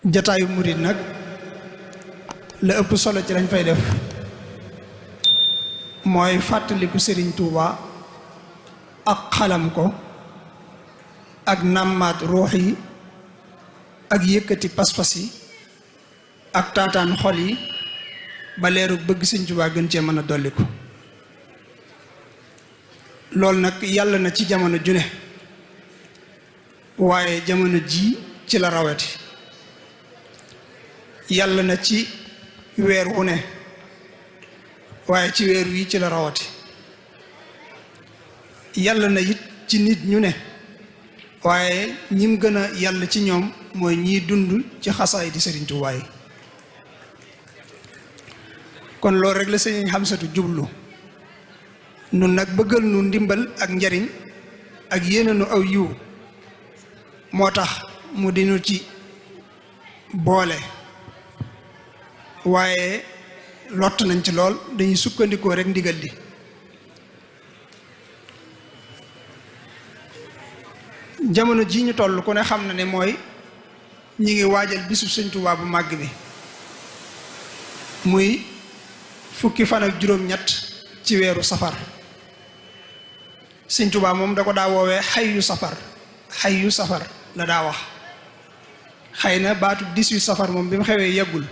jataayu murid nag la ëpp solo ci lañ fay def mooy fàttaliku Sëriñ Tuuba ak xalam ko ak nàmmaat ruux yi ak yëkkati pas-pas yi ak taataan xol yi ba leeru bëgg Sëriñ Tuuba gën cee mën a dolliku loolu nag yàlla na ci jamono june waaye jamono ji ci la rawati yàlla na ci weer wu ne waaye ci weer wi ci la rawati yàlla na it ci nit ñu ne waaye ñim gën a yàlla ci ñoom mooy ñiy dund ci xasaay di Sëriñ Tuubaa yi kon loolu rek la Sëriñ Xamsatu jublu nun nag bëggal nu ndimbal ak njariñ ak yéene nu aw yiw moo tax mu dinu ci boole waaye lott nañ ci lool dañuy sukkandikoo rek ndigal li jamono ji ñu toll ku ne xam na ne mooy ñi ngi waajal bisu Sëñ Tuubaa bu màgg bi muy fukki fan ak juróom-ñett ci weeru safar Sëñ Tuubaa moom da ko daa woowee xayyu safar la daa wax xëy na baatu 18 safar moom bi mu xewee yeggul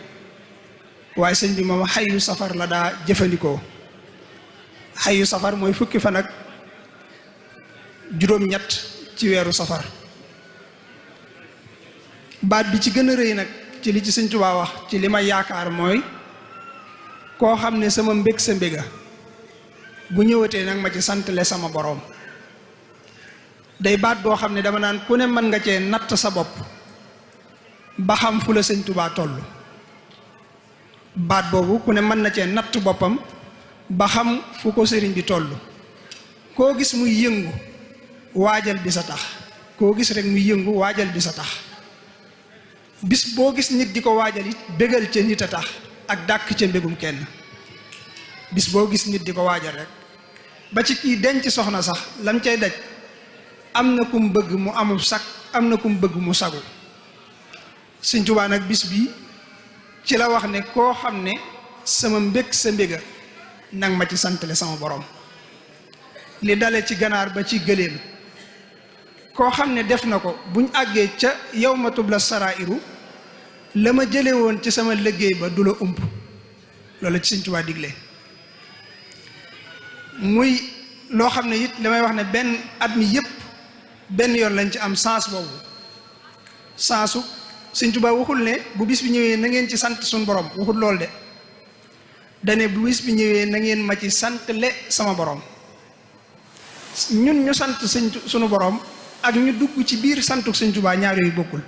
waaye sëñ bi moom xayyu safar la daa jëfandikoo xayyu safar mooy fukki fan ak juróom-ñett ci weeru safar baat bi ci gën a rëy nag ci li ci Sëñ Tuubaa wax ci li ma yaakaar mooy koo xam ne sama mbég sa mbéga bu ñëwatee nag ma ci santale sama boroom day baat boo xam ne dama naan ku ne mën nga cee natt sa bopp ba xam fu la Sëñ Tuubaa toll baat boobu ku ne mën na cee natt boppam ba xam fu ko sëriñ bi toll koo gis muy yëngu waajal bi sa tax koo gis rek muy yëngu waajal bi sa tax bis boo gis nit di ko waajal it bégal ca nit a tax ak dàkk ca mbégum kenn bis boo gis nit di ko waajal rek ba ci kii denc soxna sax lam cay daj am na kum bëgg mu amul sag am na kum bëgg mu sagu Sëñ Tuubaa nag bis bi ci la wax ne koo xam ne sama mbég sa mbéga nag ma ci santale sama borom li dale ci ganaar ba ci gëléem koo xam ne def na ko buñ àggee ca yawma tubla sarairu la ma jële woon ci sama liggéey ba du la ump loolu ci Sëñ Tuubaa digle muy loo xam ne it li may wax ne benn at mi yépp benn yoon lañ ci am sens boobu sensu Sëñ Tuubaa waxul ne bu bis bi ñëwee na ngeen ci sant suñu borom waxul loolu de dane bu bis bi ñëwee na ngeen ma ci santle sama borom ñun ñu sant suñu borom ak ñu dugg ci biir santuk Sëñ Tuubaa ñaar yooyu bokkul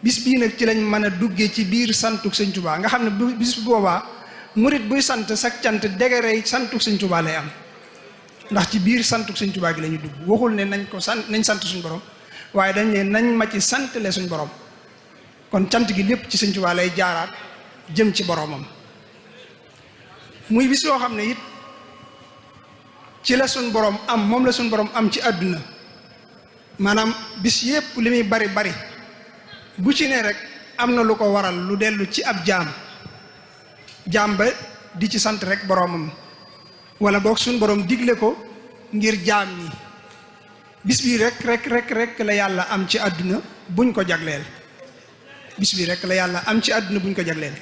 bis bii nag ci lañ mën a duggee ci biir santuk Sëñ Tuubaa nga xam ne bis boobaa murit buy sant sak cant degerey santuk Sëñ Tuubaa lay am ndax ci biir santuk Sëñ Tuubaa gi la ñu dugg waxul ne nañ sant suñu borom waaye dañ ne nañ ma ci santale suñu borom kon cant gi lépp ci Sëñ Tuubaa lay jaaraat jëm ci boromam muy bis yoo xam ne it ci la suñ borom am moom la suñ borom am ci àdduna maanaam bis yépp li muy bari bari bu ci ne rek am na lu ko waral lu dellu ci ab jaam ba di ci sant rek boromam wala boog suñ borom digle ko ngir jaam ñi bis bi rek la yàlla am ci àdduna buñ ko jagleel bis bi rek la yàlla am ci àdduna buñ ko jagleel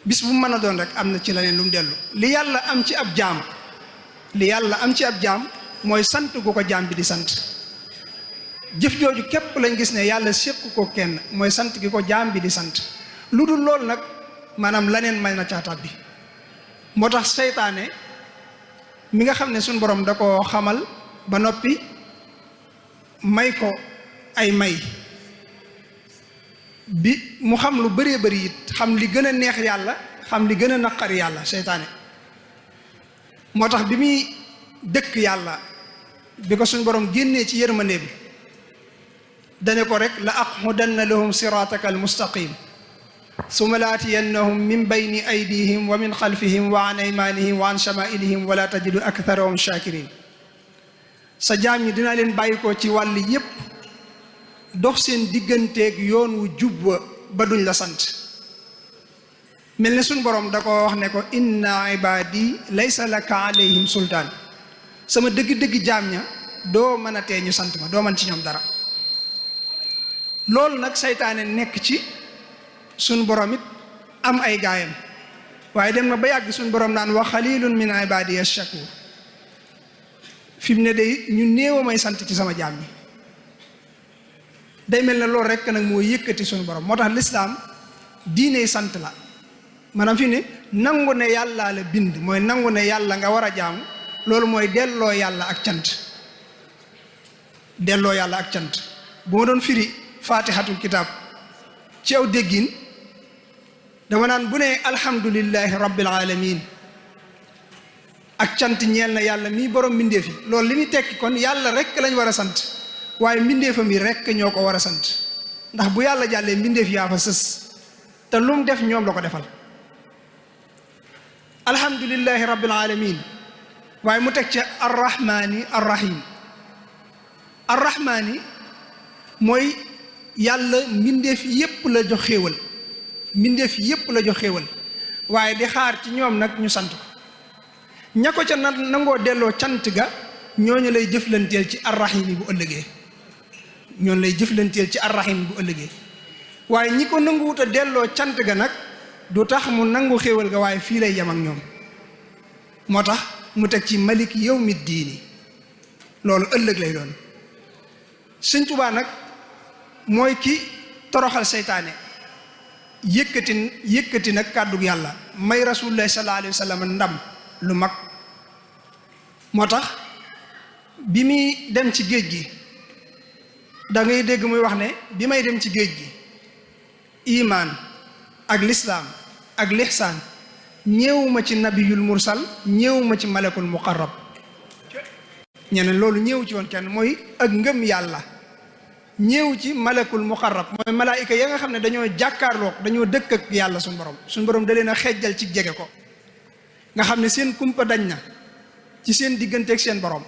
bis bu mën a doon rek am na ci leneen lu mu dellu li yàlla am ci ab jaam mooy sant gu ko jaam bi di sant jëf jooju képp lañ gis ne yàlla séq ko kenn mooy sant gi ko jaam bi di sant lu dul loolu nag maanaam leneen may na caataat bi moo tax seytaane mi nga xam ne suñ borom da ko xamal ba noppi may ko ay may bi mu xam lu bëree bëri it xam li gën a neex yàlla xam li gën a naqari yàlla seytaane moo tax bi muy dëkk yàlla bi ko suñ borom génnee ci yërmande bi dane ko rek la aqudanna lahum sirataka almustaqim summa laatiyannahum min bayni aydihim wa min xalfihim wa an aymanihim wa an shamailihim wala tajidu aktharahum shakirin sa jaam ñi dinaa leen bàyyi ko ci wàll yépp dox seen digganteeg yoon wu jub wa ba duñ la sant mel ne suñ borom da ko wax ne ko inna ibadi laysa laka alayhim sultaan sama dëgg-dëgg jaam ña doo mën a tee ñu sant ma doo mën ci ñoom dara loolu nag saytaane nekk ci suñ borom it am ay gaayam waaye dem na ba yàgg suñ borom naan wa xalilun min ibadiya shakur fi mu ne day ñu néew may sant ci sama jaam ñi day mel ne loolu rek nag moo yëkkati suñu borom moo tax lislaam diine sant la maanaam fi ne nangu ne yàllaa la bind mooy nangu ne yàlla nga war a jaamu loolu mooy delloo yàlla ak cant delloo yàlla ak cant bu ma doon firi fatihatul kitab ci aw déggin dama naan bu ne alhamdulillahi rabbil alamin ak cant ñeel na yàlla mii borom mbindeef yi loolu li muy tekki kon yàlla rek lañ war a sant waaye mbindeefam yi rek ñoo ko war a sant ndax bu yàlla jàllee mbindeef yaa fa sës te lu mu def ñoom la ko defal alhamdulillahi rabbil alamin waaye mu teg ca arrahmani arrahim arrahmani mooy yàlla mbindeef yépp la jox xéewal mbindeef yépp la jox xéewal waaye di xaar ci ñoom nag ñu sant ko ña ko ca nangoo delloo cant ga ñooñu lay jëflanteel ci arrahim yi bu ëllëgee ñooñu lay jëflanteel ci arrahim bu ëllëgee waaye ñi ko nanguwut a delloo cant ga nag du tax mu nangu xéewal ga waaye fii lay yem ak ñoom moo tax mu teg ci malik yawmi diini loolu ëllëg lay doon Sëñ Tuubaa nag mooy ki toroxal seytaane yëkkati nag kàddug yàlla may rasulullah sallallahu alayhi wa sallam ndam lu mag moo tax bi muy dem ci géej gi da ngay dégg muy wax ne bi may dem ci géej gi imaan ak lislaam ak lixsaan ñëwuma ci nabiyul mursal ñëwuma ci malakul muqarrab ñeneen loolu ñëw ci woon kenn mooy ak ngëm yàlla ñëw ci malakul muqarrab mooy malaayika ya nga xam ne dañoo jàkkaarloog dañoo dëkk ak yàlla suñu borom da leen a xejjal ci jege ko nga xam ne seen kumpa dañ na ci seen digganteeg seen borom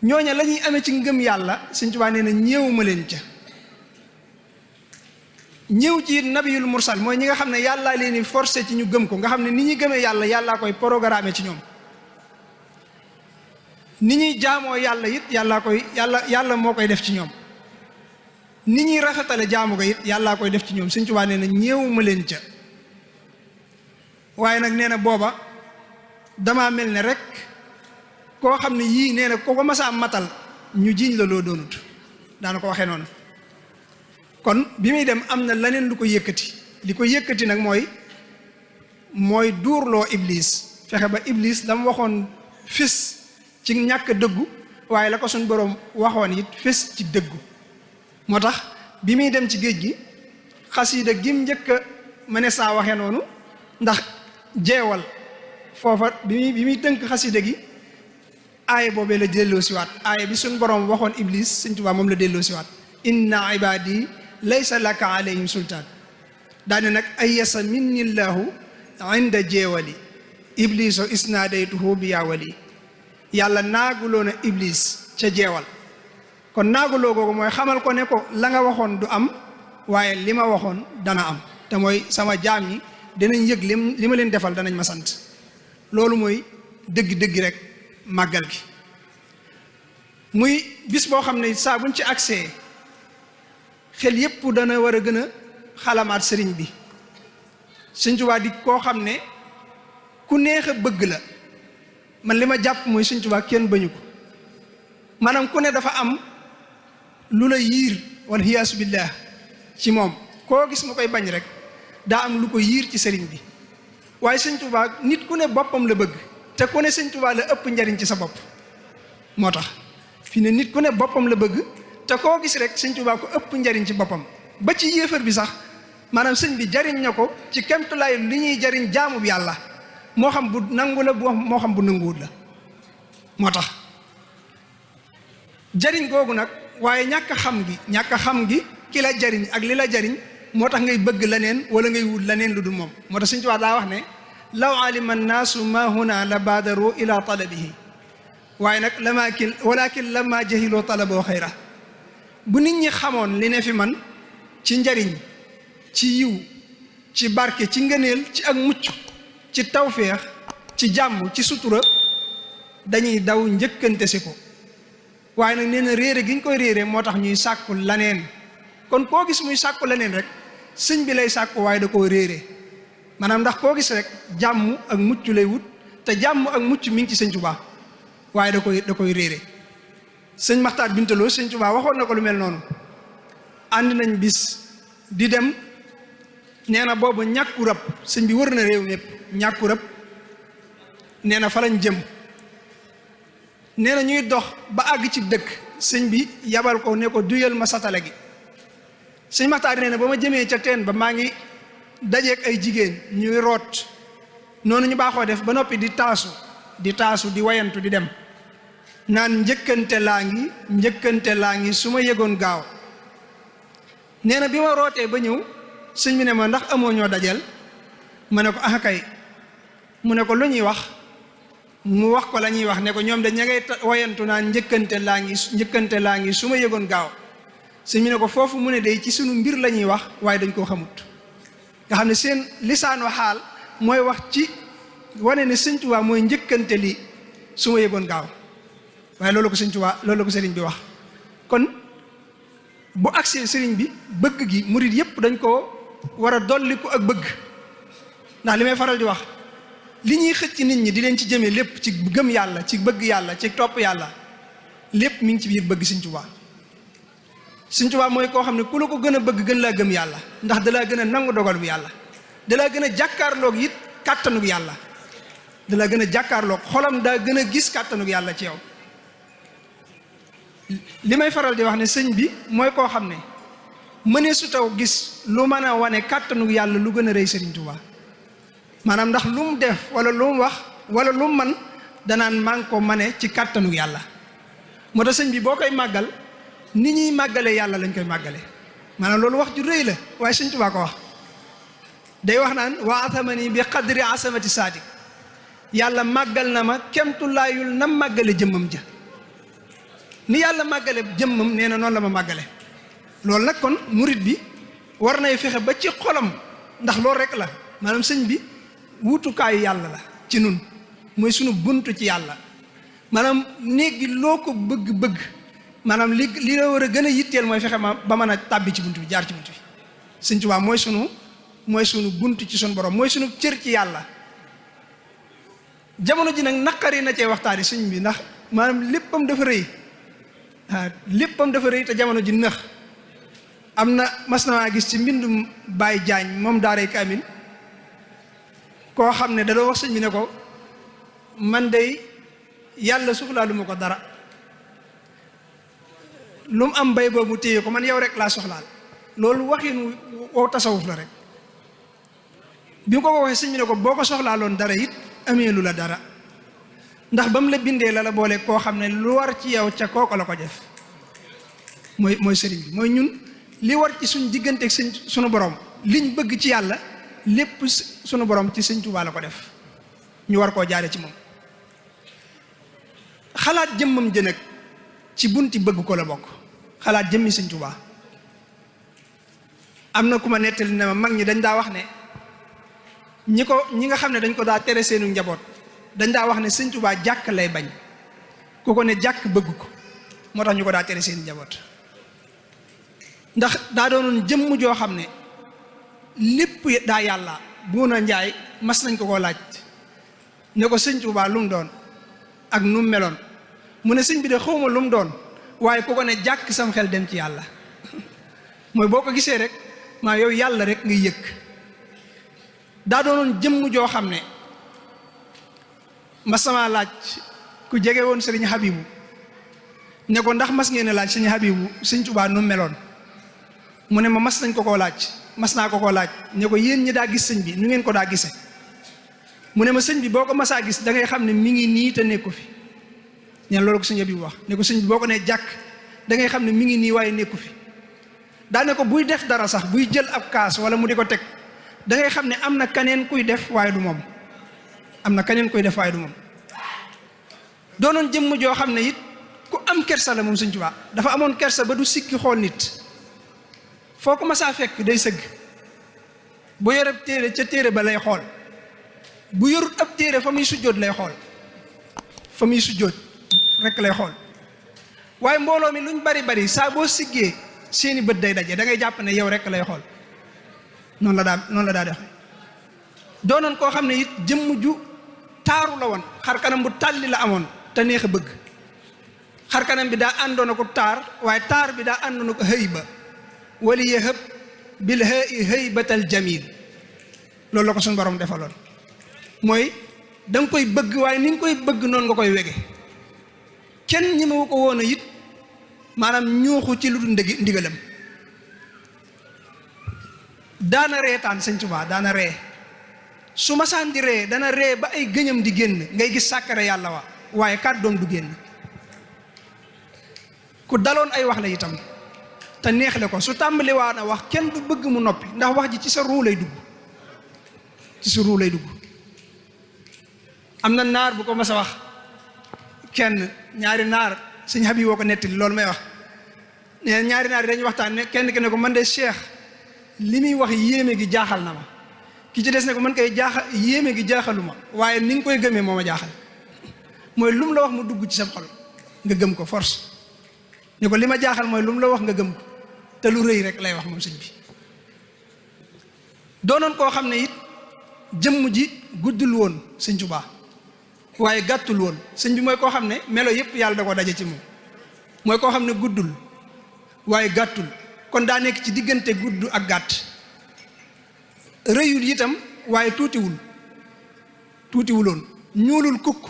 ñooña la ñuy amee ci ngëm yàlla Sëñ Tuubaa nee na ñëwuma leen ca ñëw ci nabiyul mursal mooy ñi nga xam ne yàllaa leen di forcé ci ñu gëm ko nga xam ne ni ñuy gëmee yàlla yàllaa koy programmé ci ñoom ni ñuy jaamoo yàlla it yàlla moo koy def ci ñoom ni ñuy rafetale jaamu ko it yàllaa koy def ci ñoom Sëñ Tuubaa nee na ñëwuma leen ca waaye nag nee na booba damaa mel ne rek koo xam ne yii nee na ko ko masaa matal ñu jiiñ la loo doonut daana ko waxee noonu kon bi muy dem am na leneen lu ko yëkkati li ko yëkkati nag mooy duurloo iblis fexe ba iblis la mu waxoon fis ci ñàkk dëggu waaye la ko suñ boroom waxoon it fis ci dëggu moo tax bi muy dem ci géej gi xasiida gim njëkk a mëne saa waxee noonu ndax jeewal foofa bi muy tënk xasiida gi aaya boobee la delloo siwaat aaya bi suñ boroom waxoon iblis Sëñ Tuubaa moom la delloo siwaat inna ibadi laysa laka alayhim sultaan daane nag ayasa minnillahu inda jeewali ibliso isnaadaytuhu bi yaawali yàlla naaguloo na iblis ca jeewal kon naaguloo googu mooy xamal ko ne ko la nga waxoon du am waaye li ma waxoon dana am te mooy sama jaam ñi dinañ yëg li ma leen defal danañ ma sant loolu mooy dëgg-dëgg rek màggal gi muy bis boo xam ne saa buñ ci accès xel yépp dana war a gën a xalamaat sëriñ bi Sëñ Tuubaa di koo xam ne ku neex a bëgg la man li ma jàpp mooy Sëñ Tuubaa kenn bañu ko maanaam ku ne dafa am lu la yiir wal hiyaasu billah ci moom koo gis ma koy bañ rek daa am lu ko yiir ci sëriñ bi waaye Sëñ Tuubaa nit ku ne boppam la bëgg te ku ne Sëñ Tuubaa la ëpp njariñ ci sa bopp moo tax fi ne nit ku ne boppam la bëgg te koo gis rek Sëñ Tuubaa ko ëpp njariñ ci boppam ba ci yéefar bi sax maanaam sëñ bi jariñ na ko ci kemtulaay li ñuy jariñ jaamu bi yàlla moo xam bu nangu la moo xam bu nanguwut la moo tax jariñ googu nag waaye ñàkk a xam gi ki la jariñ ak li la jariñ moo tax ngay bëgg leneen wala ngay wut leneen lu dul moom moo tax Sëñ Tuubaa daa wax ne law alima nnaasu ma huna la baadaru ila talabihi waaye nag walakin lama jahiloo talaboo xayra bu nit ñi xamoon li ne fi man ci njariñ ci yiw ci barke ci ngëneel ci ak mucc ci tawféex ci jàmm ci sutura dañuy daw njëkkante si ko waaye nag nee na réere gi ñu koy réere moo tax ñuy sàkku laneen kon koo gis muy sàkku laneen rek sëñ bi lay sàkku waaye da koo réere maanaam ndax koo gis rek jàmm ak mucc lay wut te jàmm ak mucc mi ngi ci sëñ Tuubaa waaye da koy réere sëñ Maxtaar Bintaloo sëñ Tuubaa waxoon na ko lu mel noonu ànd nañ bis di dem nee na boobu ñàkku rab sëñ bi wër na réew mépp ñàkku rab nee na fa lañ jëm nee na ñuy dox ba àgg ci dëkk sëñ bi yabal ko ne ko duyal ma satala gi sëñ Maxtaar nee na ba ma jëmee ca teen ba maa ngi dajeek ay jigéen ñuy root noonu ñu baaxoo def ba noppi di taasu di wayantu di dem naan njëkkante laa ngi su ma yëgoon gaaw nee na bi ma rootee ba ñëw sëñ bi ne ma ndax amoo ñoo dajal ma ne ko ah kay mu ne ko lu ñuy wax mu wax ko la ñuy wax ne ko ñoom dañ ña ngay wayantu naan njëkkante laa ngi su ma yëgoon gaaw sëñ bi ne ko foofu mu ne day ci sunu mbir la ñuy wax waaye dañ koo xamut nga xam ne seen lisaanu xaal mooy wax ci wane ne sëñ Tuubaa mooy njëkkante li su ma yëgoon gaaw waaye loolu ko sëñ Tuubaa loolu ko sëriñ bi wax kon bu agsee sëriñ bi bëgg gi murit yépp dañ ko war a dolliku ak bëgg ndax li may faral di wax li ñuy xëcc nit ñi di leen ci jëmee lépp ci gëm yàlla ci bëgg yàlla ci topp yàlla lépp mi ngi ci biir bëgg sëñ Tuubaa sëñ Tuubaa mooy koo xam ne ku la ko gën a bëgg gën laa gëm yàlla ndax dalaa gën a nangu dogal bu yàlla dalaa gën a jàkkaarloog it kàttanug yàlla dalaa gën a jàkkaarloog xolam daa gën a gis kàttanug yàlla ci yow li may faral di wax ne sëñ bi mooy koo xam ne mënee su taw gis lu mën a wane kàttanug yàlla lu gën a rëy sëriñ Tuubaa maanaam ndax lu mu def wala lu mu wax wala lu mu man danaan maa ngi ko mane ci kàttanug yàlla moo tax sëñ bi boo koy màggal ni ñuy màggale yàlla lañ koy màggale maanaam loolu wax ju rëy la waaye sëñ Tuubaa ko wax day wax naan wa athamani bi qadri asamati sadiq yàlla màggal na ma kemtulaayul na màggale jëmmam ja ni yàlla màggale jëmmam nee na noonu la ma màggale loolu nag kon murit bi war nay fexe ba ci xolam ndax loolu rek la maanaam sëñ bi wutukaayu yàlla la ci nun mooy sunu buntu ci yàlla maanaam néeg gi loo ko bëgg-bëgg maanaam li la war a gën a yitteel mooy fexe ma ba mën a tàbbi ci bunt bi jaar ci bunt bi sëñ Tuubaa mooy sunu bunt ci sunu borom mooy sunu cër ci yàlla jamono ji nag naqari na cee waxtaani sëñ bi ndax maanaam léppam dafa rëy te jamono ji nëx am na mas na maa gis ci mbindum Baye Jaañ moom daaray kaamil koo xam ne da doon wax sëñ bi ne ko man day yàlla soxlaalu ma ko dara lu mu am bay boobu téye ko man yow rek laa soxlaal loolu waxin wow tasawuf la rek bi mu ko waxee sëñ bi ne ko boo ko soxlaaloon dara it ameelu la dara ndax ba mu la bindee la boole koo xam ne lu war ci yow ca kooko la ko def mooy sëriñ bi mooy ñun li war ci suñ digganteeg sunu borom liñ bëgg ci yàlla lépp sunu borom ci sëñ Tuubaa la ko def ñu war koo jaare ci moom xalaat jëmmam jënëg ci bunti bëgg ko la bokk xalaat jëmmi sëñ Tuubaa am na ku ma nettali ne ma mag ñi dañ daa wax ne ñi nga xam ne dañ ko daa tere seenu njaboot dañ daa wax ne sëñ Tuubaa jàkk lay bañ ku ko ne jàkk bëgg ko moo tax ñu ko daa tere seenu njaboot ndax daa doonoon jëmm joo xam ne lépp daa yàlla Buuna Njaay mas nañ ko laaj ne ko sëñ Tuubaa lu mu doon ak nu mu meloon mu ne sëñ bi de xawma lu mu doon waaye ku ko ne jàkk sam xel dem ci yàlla mooy boo ko gisee rek maa yow yàlla rek ngay yëg daa doonoon jëmm joo xam ne mas sama laaj ku jege woon sëriñ Habibu ne ko ndax mas ngeen a laaj sëriñ Habibu sëñ Tuubaa nu mu meloon mu ne ma mas nañ ko laaj mas naa ko laaj ne ko yéen ñi daa gis sëñ bi nu ngeen ko daa gise mu ne ma sëñ bi boo ko masaa gis da ngay xam ne mi ngi nii te nekku fi ñeen loolu ko sëñ Habibu wax ne ko sëñ bi boo ko nee jàkk da ngay xam ne mi ngi nii waaye nekku fi daane ko buy def dara sax buy jël ab kaas wala mu di ko teg da ngay xam ne am na kaneen kuy def waaye du moom am na kaneen kuy def waaye du moom doonoon jëmm joo xam ne it ku am kersa la moom sëñ Tuubaa dafa amoon kersa ba du sikki xool nit foo ko masaa fekk day sëgg bu yor ab téere ca téere ba lay xool bu yorut ab téere fa muy sujjóot lay xool fa muy sujjóot rek lay xool waaye mbooloo mi luñ bari bari saa boo siggee seeni bët day daje da ngay jàpp ne yow rek lay xool noonu la daa def doonoon koo xam ne it jëmm ju taaru la woon xar kanam bu tàlli la amoon te neex a bëgg xar kanam bi daa àndoon ak taar waaye taar bi daa àndoon ak hëyba wali yahab bil hëybatal jamil loolu la ko suñu borom defaloon mooy da nga koy bëgg waaye ni nga koy bëgg noonu nga koy wege kenn ñi ma ko woon a it maanaam ñuuxu ci lu dul ndigalam daana reetaan sëñ Tuubaa daana ree su ma saan di ree dana ree ba ay gëñam di génn ngay gis sàkkare yàlla wa waaye kàddoom du génn ku daloon ay wax la itam te neexle ko su tàmbali waa na wax kenn du bëgg mu noppi ndax wax ji ci sa ruu lay dugg ci sa ruu lay dugg am na naar bu ko mas a wax kenn ñaari naar sëñ Habib woo ko nettali loolu may wax nee ñaari naar yi dañuy waxtaan ne kenn ki ne ko man de Cheikh li muy wax yéeme gi jaaxal na ma ki ci des ne ko man koy jaaxal yéeme gi jaaxaluma waaye ni nga koy gëmee moo ma jaaxal mooy lu mu la wax mu dugg ci sa xol nga gëm ko force ne ko li ma jaaxal mooy lu mu la wax nga gëm ko te lu rëy rek lay wax moom sëñ bi doonoon koo xam ne it jëmm ji guddul woon sëñ Tuubaa waaye gàttul woon sëñ bi mooy koo xam ne melo yëpp yàlla da ko daje ci moom mooy koo xam ne guddul waaye gàttul kon daa nekk ci diggante gudd ak gàtt rëyul itam waaye tuutiwuloon ñuulul kukk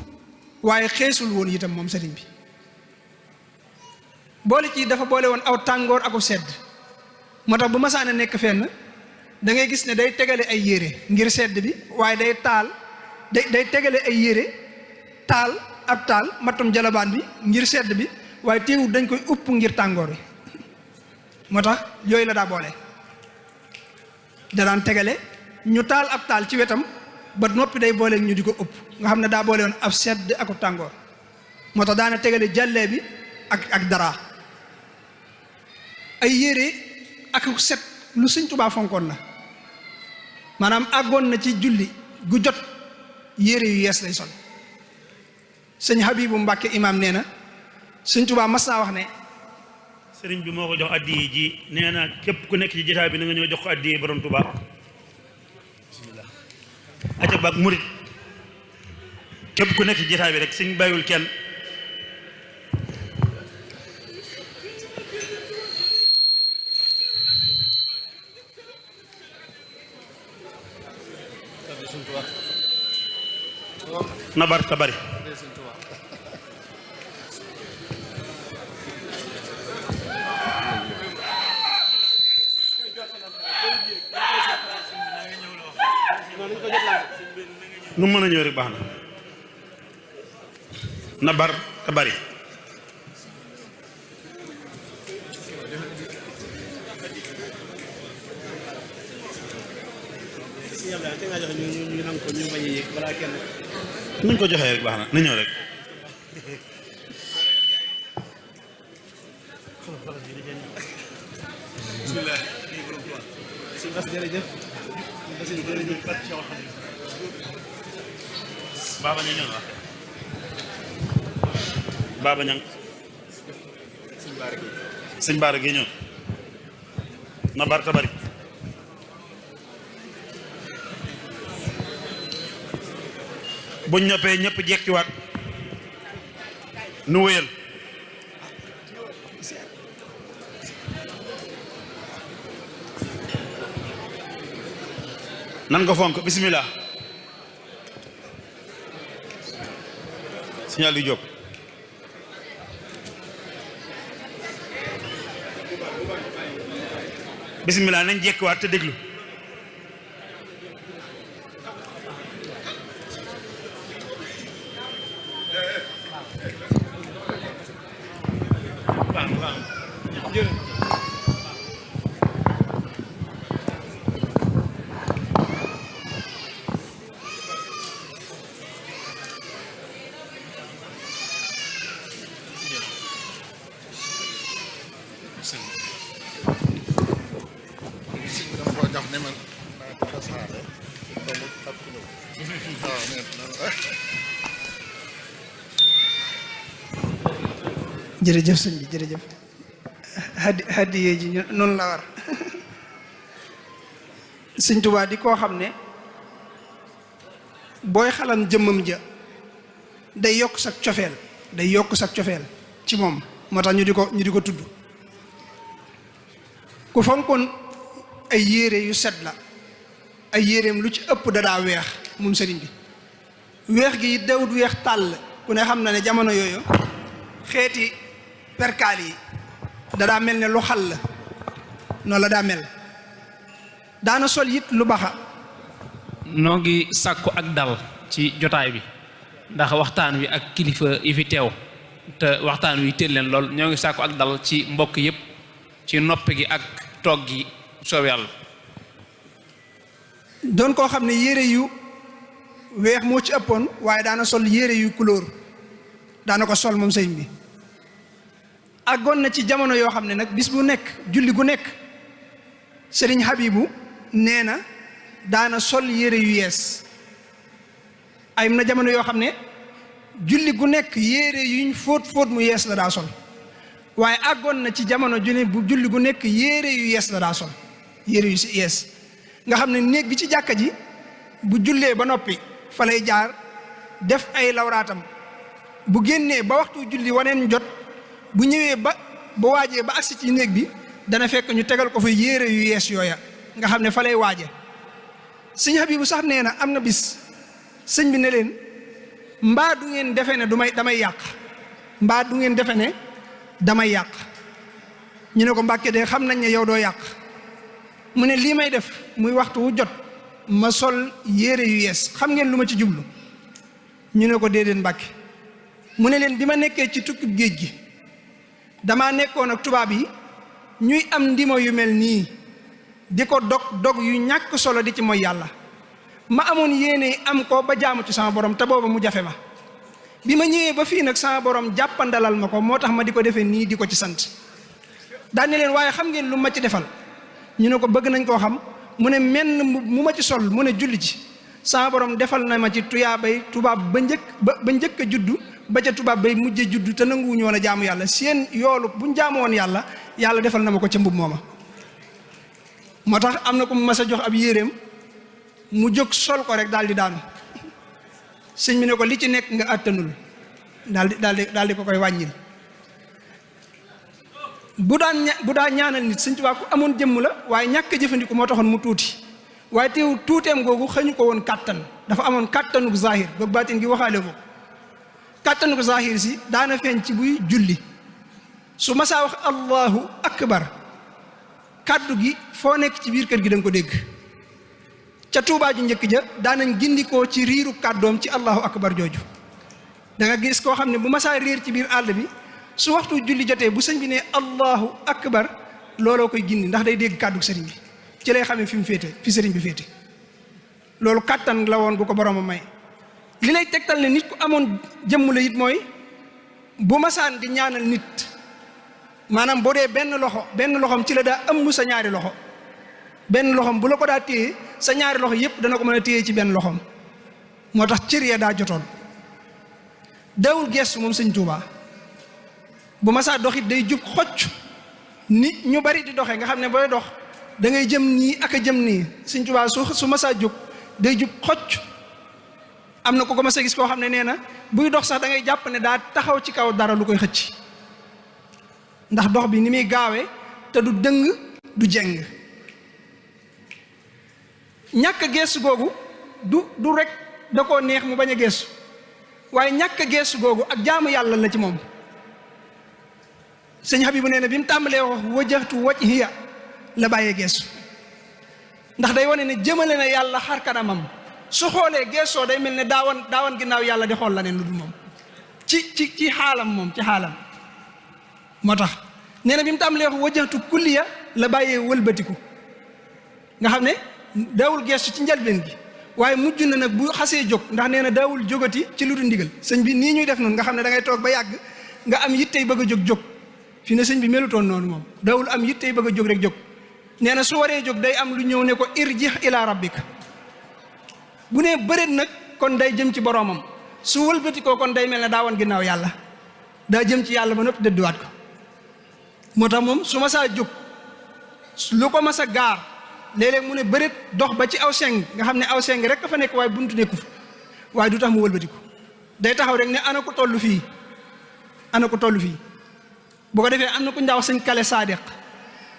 waaye xeesul woon itam moom sëriñ bi boole ci dafa boole woon aw tàngoor aku sedd moo tax bu masaane nekk fenn da ngay gis ne day tegale ay yére ngir sedd bi waaye day taal day tegale ay yére taal ab taal mattum jalabaan bi ngir sedd bi waaye teewul dañ koy upp ngir tàngoor bi moo tax yooyu la daa boole da daan tegale ñu taal ab taal ci wetam ba noppi day boole ñu di ko ëpp nga xam ne daa boole woon ab sedd ak tàngoor moo tax daana tegale jàllee bi ak dara ay yére ak set lu sëñ Tuubaa fonkoon la maanaam àggoon na ci julli gu jot yére yu yees lay sol sëñ Habibu Mbàkke imaam nee na sëñ Tuubaa mas naa wax ne sëriñ bi moo ko jox addiya ji nee na képp ku nekk ci jotaay bi na nga ñëw jox ko addiya borom Tuubaa bismillah aca baag murit képp ku nekk ci jotaay bi rek sëñ bàyyiwul kenn na bar ta bari nu mën a ñëw rek baax na bar ta bari nuñ ko joxee rek baax na ñëw rek bismillah Baba Ñang ñëw na Baba Ñang sëñ Baara gi ñëw na bar ta bari buñ ñoppee ñëpp jekkiwaat nu wéyal nan ko fonk bismillah signal yu jóg bismillah nañ jekkiwaat te déglu jërëjëf sëñ bi jërëjëf hadiye ji noonu la war sëñ Tuubaa di koo xam ne booy xalam jëmmam ja day yokk sak cofeel ci moom moo tax ñu di ko tudd ku fonkoon ay yére yu set la ay yéreem lu ci ëpp dadaa weex moom sëriñ bi weex gi it dawut weex tàll ku ne xam na ne jamono yooyu xeeti perkaal yi dadaa mel ne lu xal la noonu la daa mel daana sol it lu baxa noo ngi sàkku ak dal ci jotaay bi ndax waxtaan wi ak kilifa yi fi teew te waxtaan wi teel leen lool ñoo ngi sàkku ak dal ci mbokk yépp ci noppi gi ak toog gi soob yàlla doon koo xam ne yére yu weex moo ci ëppoon waaye daana sol yére yu couleur daana ko sol moom sëñ bi àggoon na ci jamono yoo xam ne nag bis bu nekk julli gu nekk sëriñ Habibu nee na daana sol yére yu yees ay na jamono yoo xam ne julli gu nekk yére yuñ fóot mu yees la daa sol waaye àggoon na ci jamono ju ne bu julli gu nekk yére yu yees la daa sol yére yu si yees nga xam ne néeg bi ci jàkka ji bu jullee ba noppi fa lay jaar def ay lawraatam bu génnee ba waxtu julli waneen jot bu ñëwee ba waajee ba agsi ci néeg bi dana fekk ñu tegal ko fa yére yu yees yooya nga xam ne fa lay waaje sëñ Habibu sax nee na am na bis sëñ bi ne leen mbaa du ngeen defe ne damay yàq mbaa du ngeen defe ne damay yàq ñu ne ko Mbàkke de xam nañ ne yow doo yàq mu ne lii may def muy waxtu wu jot ma sol yére yu yees xam ngeen lu ma ci jublu ñu ne ko déedéet Mbàkke mu ne leen bi ma nekkee ci tukkib géej gi damaa nekkoon ak tubaab yi ñuy am ndimo yu mel nii di ko dog yu ñàkk solo di ci mooy yàlla ma amoon yéene am ko ba jaamu ci sama borom te booba mu jafe ma bi ma ñëwee ba fii nag sama borom jàppandalal ma ko moo tax ma di ko defee nii di ko ci sant daan ne leen waaye xam ngeen lu ma ci defal ñu ne ko bëgg nañ koo xam mu ne menn mu ma ci sol mu ne julli ci sama borom defal na ma ci tuyaabay tubaab ba njëkk a juddu ba ca tubaab bay mujje juddu te nanguwuñu woon a jaamu yàlla seen yoolu buñ jaamu woon yàlla defal na ma ko ca mbub mooma moo tax am na ko mu mas a jox ab yéreem mu jóg sol ko rek daal di daanu sëñ bi ne ko li ci nekk nga àttanul daal di ko koy wàññil bu daa ñaanal nit sëñ Tuubaa ku amoon jëmm la waaye ñàkk a jëfandiku moo taxoon mu tuuti waaye teew tuuteem googu xëñu ko woon kàttan dafa amoon kàttanuk zahir goog baatin gi waxaale ko kàttanuk zahir si daana feeñ ci buy julli su masaa wax allahu akbar kàddu gi foo nekk ci biir kër gi da nga ko dégg ca Tuubaa ju njëkk ja daanañ gindikoo ci riiru kàddoom ci allahu akbar jooju da nga gis koo xam ne bu masaa riir ci biir àll bi su waxtu julli jotee bu sëñ bi ne allahu akbar looloo koy gindi ndax day dégg kàddu sëriñ bi ci lay xamee fi mu féete fi sëriñ bi féete loolu kàttan la woon bu ko borom a may li lay tegtal ne nit ku amoon jëmm la it mooy bu masaan di ñaanal nit maanaam boo dee benn loxoom ci la daa ëmb sa ñaari loxo benn loxoom bu la ko daa téye sa ñaari loxo yépp dana ko mën a téye ci benn loxoom moo tax cër ya daa jotoon dawul gestu moom sëñ Tuubaa bu masaa dox it day jub xocc nit ñu bari di doxee nga xam ne booy dox da ngay jëm nii ak a jëm nii sëñ Tuubaa su masaa jóg day jub xocc am na ko mas a gis koo xam ne nee na buy dox sax da ngay jàpp ne daa taxaw ci kaw dara lu koy xëcc ndax dox bi ni muy gaawee te du dëng du jeng ñàkk a geesu googu du rek da koo neex mu bañ a geesu waaye ñàkk a geesu googu ak jaamu yàlla la ci moom sëñ Habibu nee na bi mu tàmbalee wax wajjahtu wajhiya la bàyyee geesu ndax day wane ne jëmale na yàlla xar kanamam su xoolee geesoo day mel ne daawan ginnaaw yàlla di xool la neen lu dul moom ci xaalam moom ci xaalam moo tax nee na bi mu tàmbalee wax wajjahtu kulliya la bàyyee wëlbatiku nga xam ne daawul geesu ci njalbeen gi waaye mujj na nag bu xasee jóg ndax nee na daawul jógati ci lu dul ndigal sëñ bi nii ñuy def noonu nga xam ne da ngay toog ba yàgg nga am yittey bëgg a jóg fi ne sëñ bi melutoon noonu moom daawul am yittey bëgg a jóg rek jóg nee na su waree jóg day am lu ñëw ne ko irji ila rabbika bu nee bëreet nag kon day jëm ci boroomam su wëlbati ko kon day mel ne daa woon ginnaaw yàlla daa jëm ci yàlla ba noppi dëdduwaat ko moo tax moom su ma saa jóg lu ko mas a gaar léeg-léeg mu ne bëreet dox ba ci aw seng nga xam ne aw seng rek ka fa nekk waaye buntu nekku fa waaye du tax mu wëlbati ko day taxaw rek ne ana ko tollu fii ana ko tollu fii bu ko defee am na ku njaaw sëñ Kale Saadiq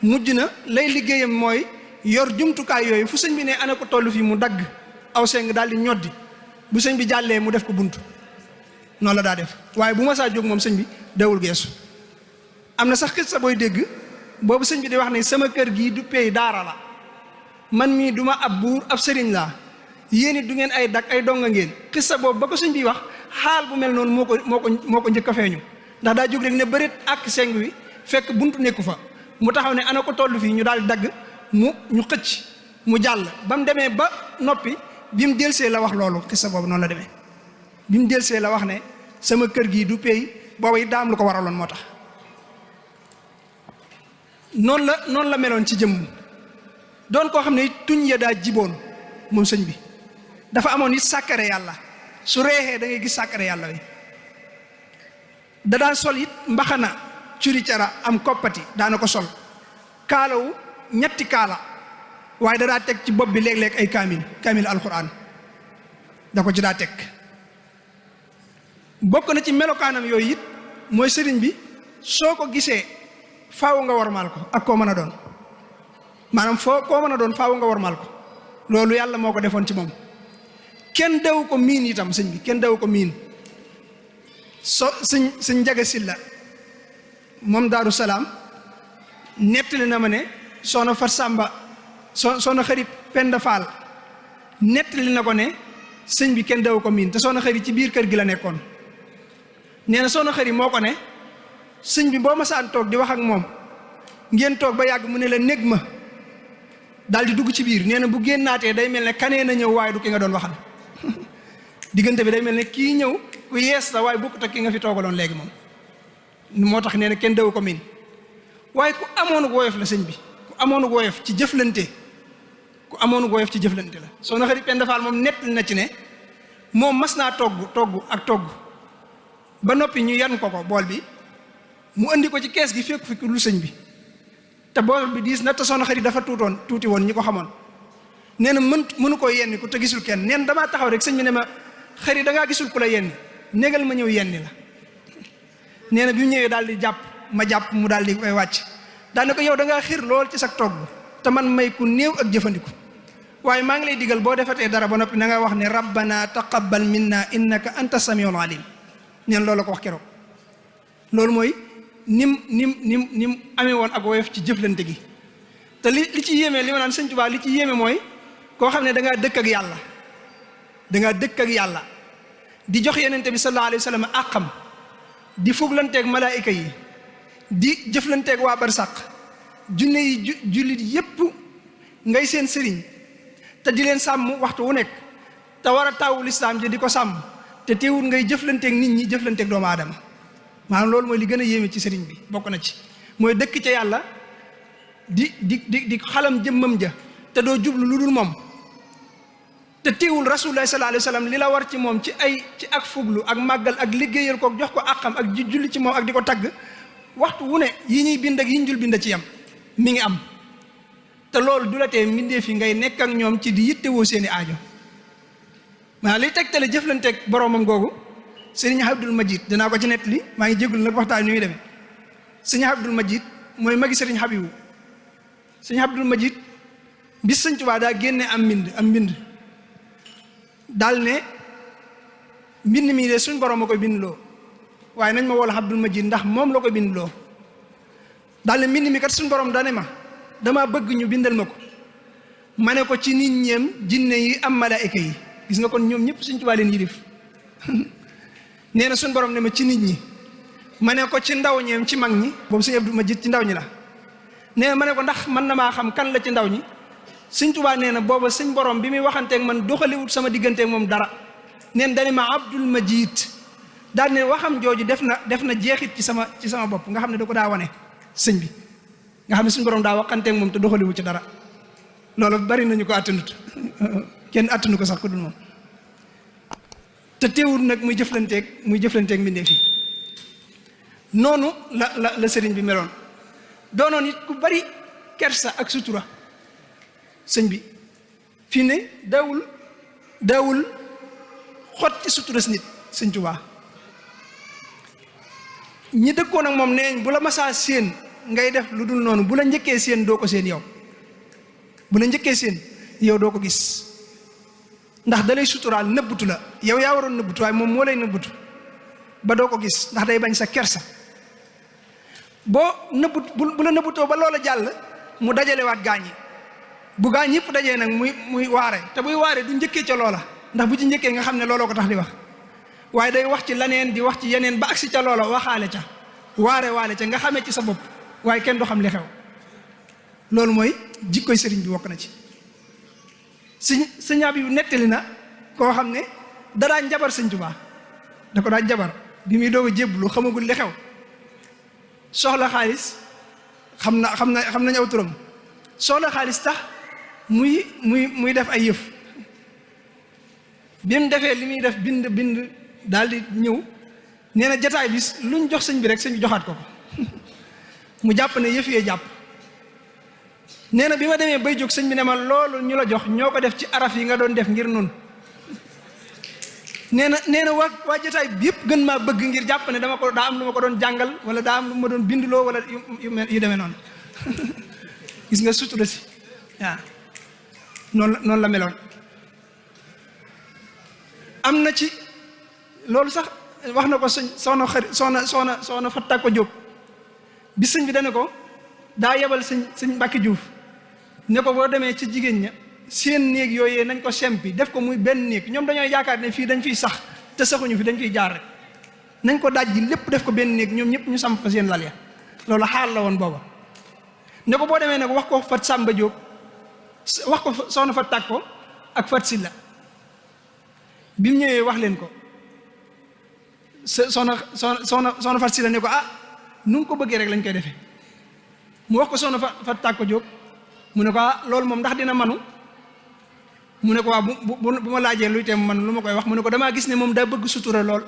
mujj na lay liggéeyam mooy yor jumtukaay yooyu fu sëñ bi ne ana ko tollu fii mu dagg aw seng daal di ñoddi bu sëñ bi jàllee mu def ko buntu noonu la daa def waaye bu ma saa jóg moom sëñ bi dawul geesu am na sax xis sa booy dégg boobu sëñ bi di wax ne sama kër gii du pay daara la man mii du ma ab buur ab sëriñ laa yéen it du ngeen ay dak ay donga ngeen xis sa boobu ba ko sëñ bi wax xaal bu mel noonu moo ko njëkk a feeñu ndax daa jóg rek ne bëreet ak seng wi fekk buntu nekku fa mu taxaw ne ana ko toll fii ñu daal di dagg ñu xëcc mu jàll ba mu demee ba noppi bi mu delsee la wax loolu xissa boobu noonu la demee bi mu delsee la wax ne sama kër gii du pay booba it daam lu ko waraloon moo tax noonu la meloon ci jëmm doon koo xam ne tuñ ya daa jiboon moom sëñ bi dafa amoon it sàkkare yàlla su reexee da ngay gis sàkkare yàlla wi da daan sol it mbaxana curi cara am koppati daana ko sol kaalawu ñetti kaala waaye da daa teg ci bopp bi léeg-léeg ay kaamil alquran da ko ci daa teg bokk na ci melokaanam yooyu it mooy sëriñ bi soo ko gisee faaw nga warmaal ko ak koo mën a doon maanaam koo mën a doon faaw nga warmaal ko loolu yàlla moo ko defoon ci moom kenn daw ko miin itam sëñ bi kenn daw ko miin sëñ Njaga Silla moom Daaru Salaam nettali na ma ne soxna Fat Sàmba soxna xarit Penda Faal nettali na ko ne sëñ bi kenn daw ko miin te soxna xarit ci biir kër gi la nekkoon nee na soxna xarit moo ko ne sëñ bi boo masaan toog di wax ak moom ngeen toog ba yàgg mu ne la néeg ma daal di dugg ci biir nee na bu génnaatee day mel ne kanee na ñëw waaye du ki nga doon waxal diggante bi day mel ne kii ñëw ku yees la waaye bokkut ak ki nga fi toogaloon léegi moom moo tax nee na kenn daw ko miin waaye ku amoon woyof la sëñ bi ku amoon woyof ci jëflante la soxna xarit Penda Faal moom nett na ci ne moom mas naa togg ba noppi ñu yan ko bool bi mu andi ko ci kees gi fekk fi lu sëñ bi te bool bi diis na te soxna xarit dafa tuuti woon ñi ko xamoon nee na mënu koo yenni ku te gisul kenn neen damaa taxaw rek sëñ bi ne ma xarit da ngaa gisul ku la yenni négal ma ñëw yenni la nee na bi mu ñëwee daal di jàpp mu daal di koy wàcc daane ko yow da ngaa xiir lool ci sa togg te man may ku néew ak jëfandiku waaye maa ngi lay digal boo defatee dara ba noppi na nga wax ne rabbana taqabbal minna innaka anta samiul alim neen loolu la ko wax keroog loolu mooy nim amee woon ak woyof ci jëflante gi te li ci yéeme li ma naan sëñ Tuubaa li ci yéeme mooy koo xam ne da ngaa dëkk ak yàlla di jox yenente bi sallallahu alayhi wa sallam àqam di fuglanteeg malaayika yi di jëflanteeg waa barsàq junne yi jullit yépp ngay seen sëriñ te di leen sàmm waxtu wu nekk te war a tawu lislaam ji di ko sàmm te teewul ngay jëflanteeg nit ñi jëflanteeg doomu aadama maanaam loolu mooy li gën a yéeme ci sëriñ bi bokk na ci mooy dëkk ca yàlla di xalam jëmmam ja te doo jublu lu dul moom te teewul rasulullah sallallahu alayhi wa sallam li la war ci moom ci ak fuglu ak màggal ak liggéeyal ko jox ko àqam ak julli ci moom ak di ko tagg waxtu wu ne yi ñuy bind ak yi ñu dul bind ci yam mi ngi am te loolu du la tee mbindeef yi ngay nekk ak ñoom ci di yittewoo seeni aajo maanaam liy tegtale jëflanteeg boromam googu sëriñ Abdul Majid dinaa ko ci nettali maa ngi jégul nag waxtaan ni muy demee sëriñ Abdul Majid mooy magi sëriñ Habibu sëriñ Abdul Majid bis sëñ Tuubaa daa génne am mbind daal ne mbind mii de suñ borom a koy bindloo waaye nañ ma woo Abdul Majid ndax moom la koy bindloo daal ne mbind mi kat suñ borom dane ma dama bëgg ñu bindal ma ko ma ne ko ci nit ñeem jinne yi am malaayika yi gis nga kon ñoom ñëpp suñ Tuubaa leen yilif nee na suñ borom ne ma ci nit ñi ma ne ko ci ndaw ñeem ci mag ñi boobu sëñ Abdul Majid ci ndaw ñi la nee na ma ne ko ndax man na maa xam kan la ci ndaw ñi sëñ Tuubaa nee na booba sëñ borom bi muy waxanteeg man doxaliwut sama digganteeg moom dara neen dani ma Abdul Majid daal ne waxam jooju def na jeexit ci sama bopp nga xam ne da ko daa wane sëñ bi nga xam ne suñu borom daa waxanteeg moom te doxaliwu ci dara loolu bari nañu ko attanut kenn attanu ko sax ku dul moom te teewul nag muy jëflanteeg mbindeef yi noonu la sëriñ bi meloon doonoon it ku bari kersa ak sutura sëñ bi fii ne daawul xotti sutura si nit sëñ Tuubaa ñi dëkkoon ak moom neeñ bu la masaa séen ngay def lu dul noonu bu la njëkkee séen doo ko séen yow bu la njëkkee séen yow doo ko gis ndax da lay suturaal nëbbutu la yow yaa waroon nëbbutu waaye moom moo lay nëbbutu ba doo ko gis ndax day bañ sa kersa boo nëbbut bu la nëbbutoo ba loola jàll mu dajalewaat gaañ yi bu gaañ yëpp dajee nag muy waare te buy waare du njëkkee ca loola ndax bu ci njëkkee nga xam ne looloo ko tax di wax waaye day wax ci laneen di wax ci yeneen ba agsi ca loola waxaale ca waale ca nga xamee ci sa bopp waaye kenn du xam li xew loolu mooy jikkoy sëriñ bi wokk na ci sëñ bi nettali na koo xam ne da daan jabar sëñ Tuubaa da ko daan jabar bi muy doog a jébbalu xamagul li xew soxla xaalis xam nañ aw turam soxla xaalis tax muy def ay yëf bi mu defee li muy def bind daal di ñëw nee na jataay bi luñ jox sëñ bi rek sëñ bi joxaat ko mu jàpp ne yëf yee jàpp nee na bi ma demee bay jóg sëñ bi ne ma loolu ñu la jox ñoo ko def ci araf yi nga doon def ngir nun nee na waa jotaay bi yëpp gën maa bëgg ngir jàpp ne daa am lu ma ko doon jàngal wala daa am lu ma doon bindloo wala yu demee noonu gis nga sutura si waaw noonu la meloon am na ci loolu sax wax na ko soxna Fatta ko Jóob bi sëñ bi dane ko daa yebal sëñ Mbàkke Juuf ne ko boo demee ci jigéen ña seen néeg yooyee nañ ko sempi def ko muy benn néeg ñoom dañooy yaakaar ne fii dañ fiy sax te saxuñu fi dañ fiy jaar rek nañ ko daj ji lépp def ko benn néeg ñoom ñëpp ñu samp fa seen lal ya loolu xaal la woon booba ne ko boo demee nag wax ko Fat Samba Diop wax ko soxna Fat Takko ak Fat Silla bi mu ñëwee wax leen ko soxna Fat Silla ne ko nu nga ko bëggee rek lañ koy defee mu wax ko soxna Fat Takko Diop mu ne ko loolu moom ndax dina manu mu ne ko waaw bu ma laajee luy teem man lu ma koy wax mu ne ko damaa gis ne moom daa bëgg sutura lool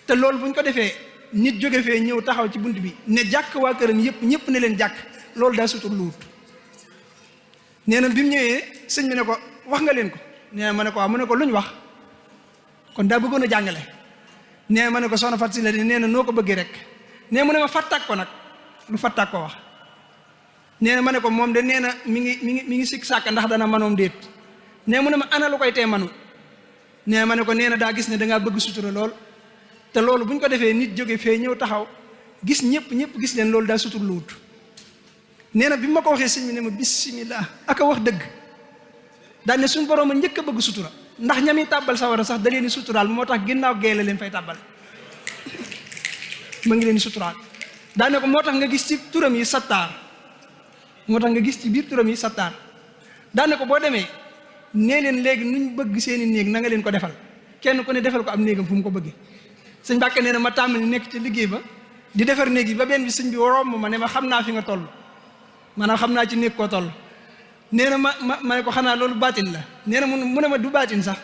te loolu buñ ko defee nit jóge fee ñëw taxaw ci bunt bi ne jàkk waa këram ñëpp ne leen jàkk loolu daa sutur luwut nee na bi mu ñëwee sëñ bi ne ko wax nga leen ko nee na ma ne ko waaw mu ne ko luñ wax kon daa bëggoon a jàngale nee na ma ne ko soxna Fat Silla nee na noo ko bëggee rek nee mu ne ma fattak ko nag lu fattak ko wax nee na ma ne ko moom de nee na mi ngi sikk sàkk ndax dana manoom déet nee mu ne ma ana lu koy tee manu nee ma ne ko nee na daa gis ne dangaa bëgg sutura lool te loolu bu ñu ko defee nit jóge fee ñëw taxaw gis ñëpp gis leen loolu daa sutur lu wut nee na bi ma ko waxee sëñ bi ne ma bismillah aka wax dëgg daal ne suñu borom a njëkk a bëgg sutura ndax ñami tàbbal sawara sax da leen di suturaal moo tax ginnaaw gee la leen fay tàbbal ma ngi leen di suturaal daa ne ko moo tax nga gis ci turam yi sattaar moo tax nga gis ci biir turam yi sattaar daa ne ko boo demee nee leen léegi nuñ bëgg seeni néeg na nga leen ko defal kenn ku ne defal ko am néegam fu mu ko bëggee sëñ Mbàkke nee na ma tàmbali nekk ci liggéey ba di defar néeg yi ba benn bi sëñ bi romb ma ne ma xam naa fi nga toll maanaam xam naa ci néeg koo toll nee na ma ne ko xanaa loolu baatin la nee na mu ne ma du baatin sax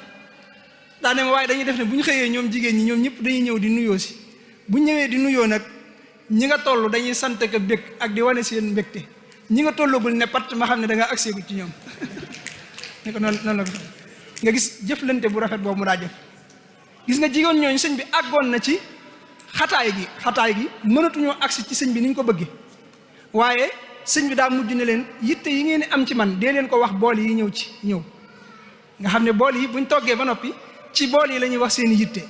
daa ne ma waaye dañuy def ne bu ñu xëyee ñoom jigéen ñi ñoom ñëpp dañuy ñëw di nuyoo si bu ñëwee di nuyoo nag ñi nga toll dañuy sant ka bég ak di wane seen mbégte ñi nga tollagul ne pat ma xam ne da nga agseegu ci ñoom ne ko noonu la ko nga gis jëflante bu rafet boobu mu daa jëf gis nga jigéen ñooñu sëñ bi àggoon na ci xataay gi mënatuñoo agsi ci sëñ bi ni ñu ko bëggee waaye sëñ bi daa mujj ne leen yitte yi ngeen am ci man dee leen ko wax bool yi ñëw nga xam ne bool yi buñ toggee ba noppi ci bool yi la ñuy wax seen yitte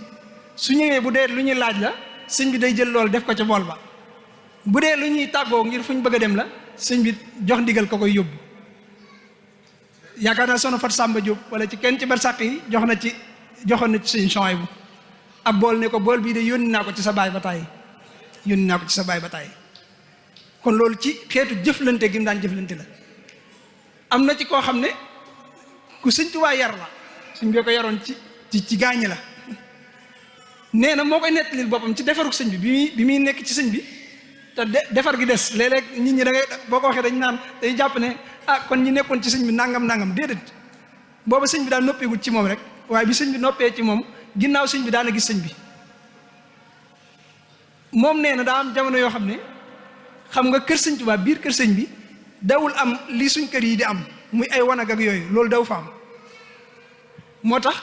su ñëwee bu dee lu ñuy laaj la sëñ bi day jël loolu def ko ca bool ba bu dee lu ñuy tàggoo ngir fu ñu bëgg a dem la sëñ bi jox ndigal ko koy yóbbu yaakaar naa soxna Fat Samba Diop wala ci kenn ci barsàq yi joxoon na ci sëñ Souhaïbou ab bool ne ko bool bii de yónni naa ko ci sa baay ba tàyyi kon loolu ci xeetu jëflante gi mu daan jëflante la am na ci koo xam ne ku sëñ Tuubaa yar la sëñ bee ko yaroon ci gaañi la nee na moo koy nettalil boppam ci defaruk sëñ bi muy nekk ci sëñ bi te defar gi des léeg-léeg nit ñi da ngay boo ko waxee dañ naan day jàpp ne kon ñi nekkoon ci sëñ bi nangam déedéet booba sëñ bi daa noppeegul ci moom rek waaye bi sëñ bi noppee ci moom ginnaaw sëñ bi daana gis sëñ bi moom nee na daa am jamono yoo xam ne xam nga kër sëñ Tuubaa biir kër sëñ bi dawul am lii suñ kër yi di am muy ay wanag ak yooyu loolu daw fa am moo tax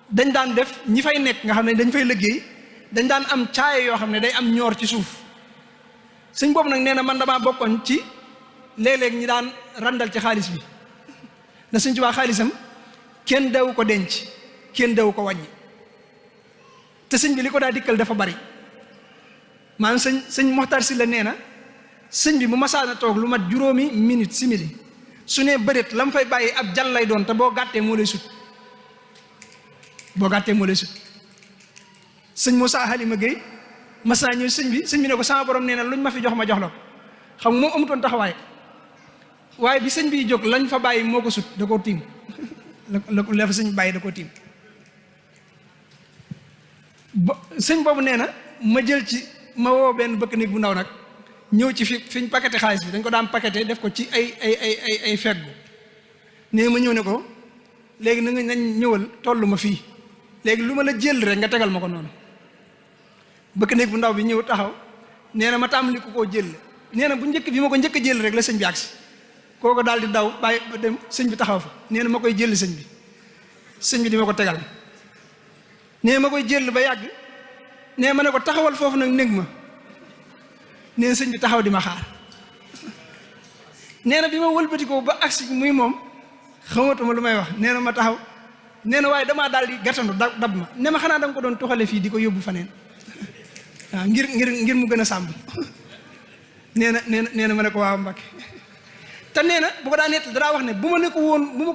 dañ daan def ñi fay nekk nga xam ne dañ fay liggéey dañ daan am caaye yoo xam ne day am ñoor ci suuf sëñ boobu nag nee na man damaa bokkoon ci léeg-léeg ñi daan randal ci xaalis bi na sëñ Tuubaa xaalisam kenn daw ko denc kenn daw ko wàññi te sëñ bi li ko daa dikkal dafa bari maanaam sëñ Moxtar Si la nee na sëñ bi bu masaana toog lu mat juróomi minute simili su nee bëreet la mu fay bàyyi ab jal lay doon te boo gàttee moo lay sut sëñ Moussa Halima Gueye mas naa ñëw sëñ bi ne ko sama borom nee na luñ ma fi jox ma jox la ko xam nga moom amutoon taxawaay waaye bi sëñ bi jóg lañ fa bàyyi moo ko sut da koo tiim la fa sëñ bàyyi da koo tiim sëñ boobu nee na ma woo benn bëkk néeg bu ndaw nag ñëw ci fiñ paqueté xaalis bi dañ ko daan paqueté def ko ci ay feggu nee ma ñëw ne ko léegi nañ ñëwal tollu ma fii léegi lu ma la jël rek nga tegal ma ko noonu bëkk néeg bu ndaw bi ñëw taxaw nee na ma tàmbali ko koo jël nee na bu njëkk bi ma ko njëkk a jël rek la sëñ bi agsi kooku daal di daw bàyyi ba dem sëñ bi taxaw fa nee na ma koy jël sëñ bi di ma ko tegal nee ma koy jël ba yàgg nee ma ne ko taxawal foofu nag néeg ma nee sëñ bi taxaw di ma xaar nee na bi ma wëlbatikoo ba agsi muy moom xamatuma lu may wax nee na ma taxaw nee na waaye damaa daal di gàttandu dab ma ne ma xanaa da nga ko doon toxale fii di ko yóbbu faneen waaw ngir mu gën a sàmm nee na ma ne ko waaw Mbàkke te nee na bu ko daa nett danaa wax ne bu ma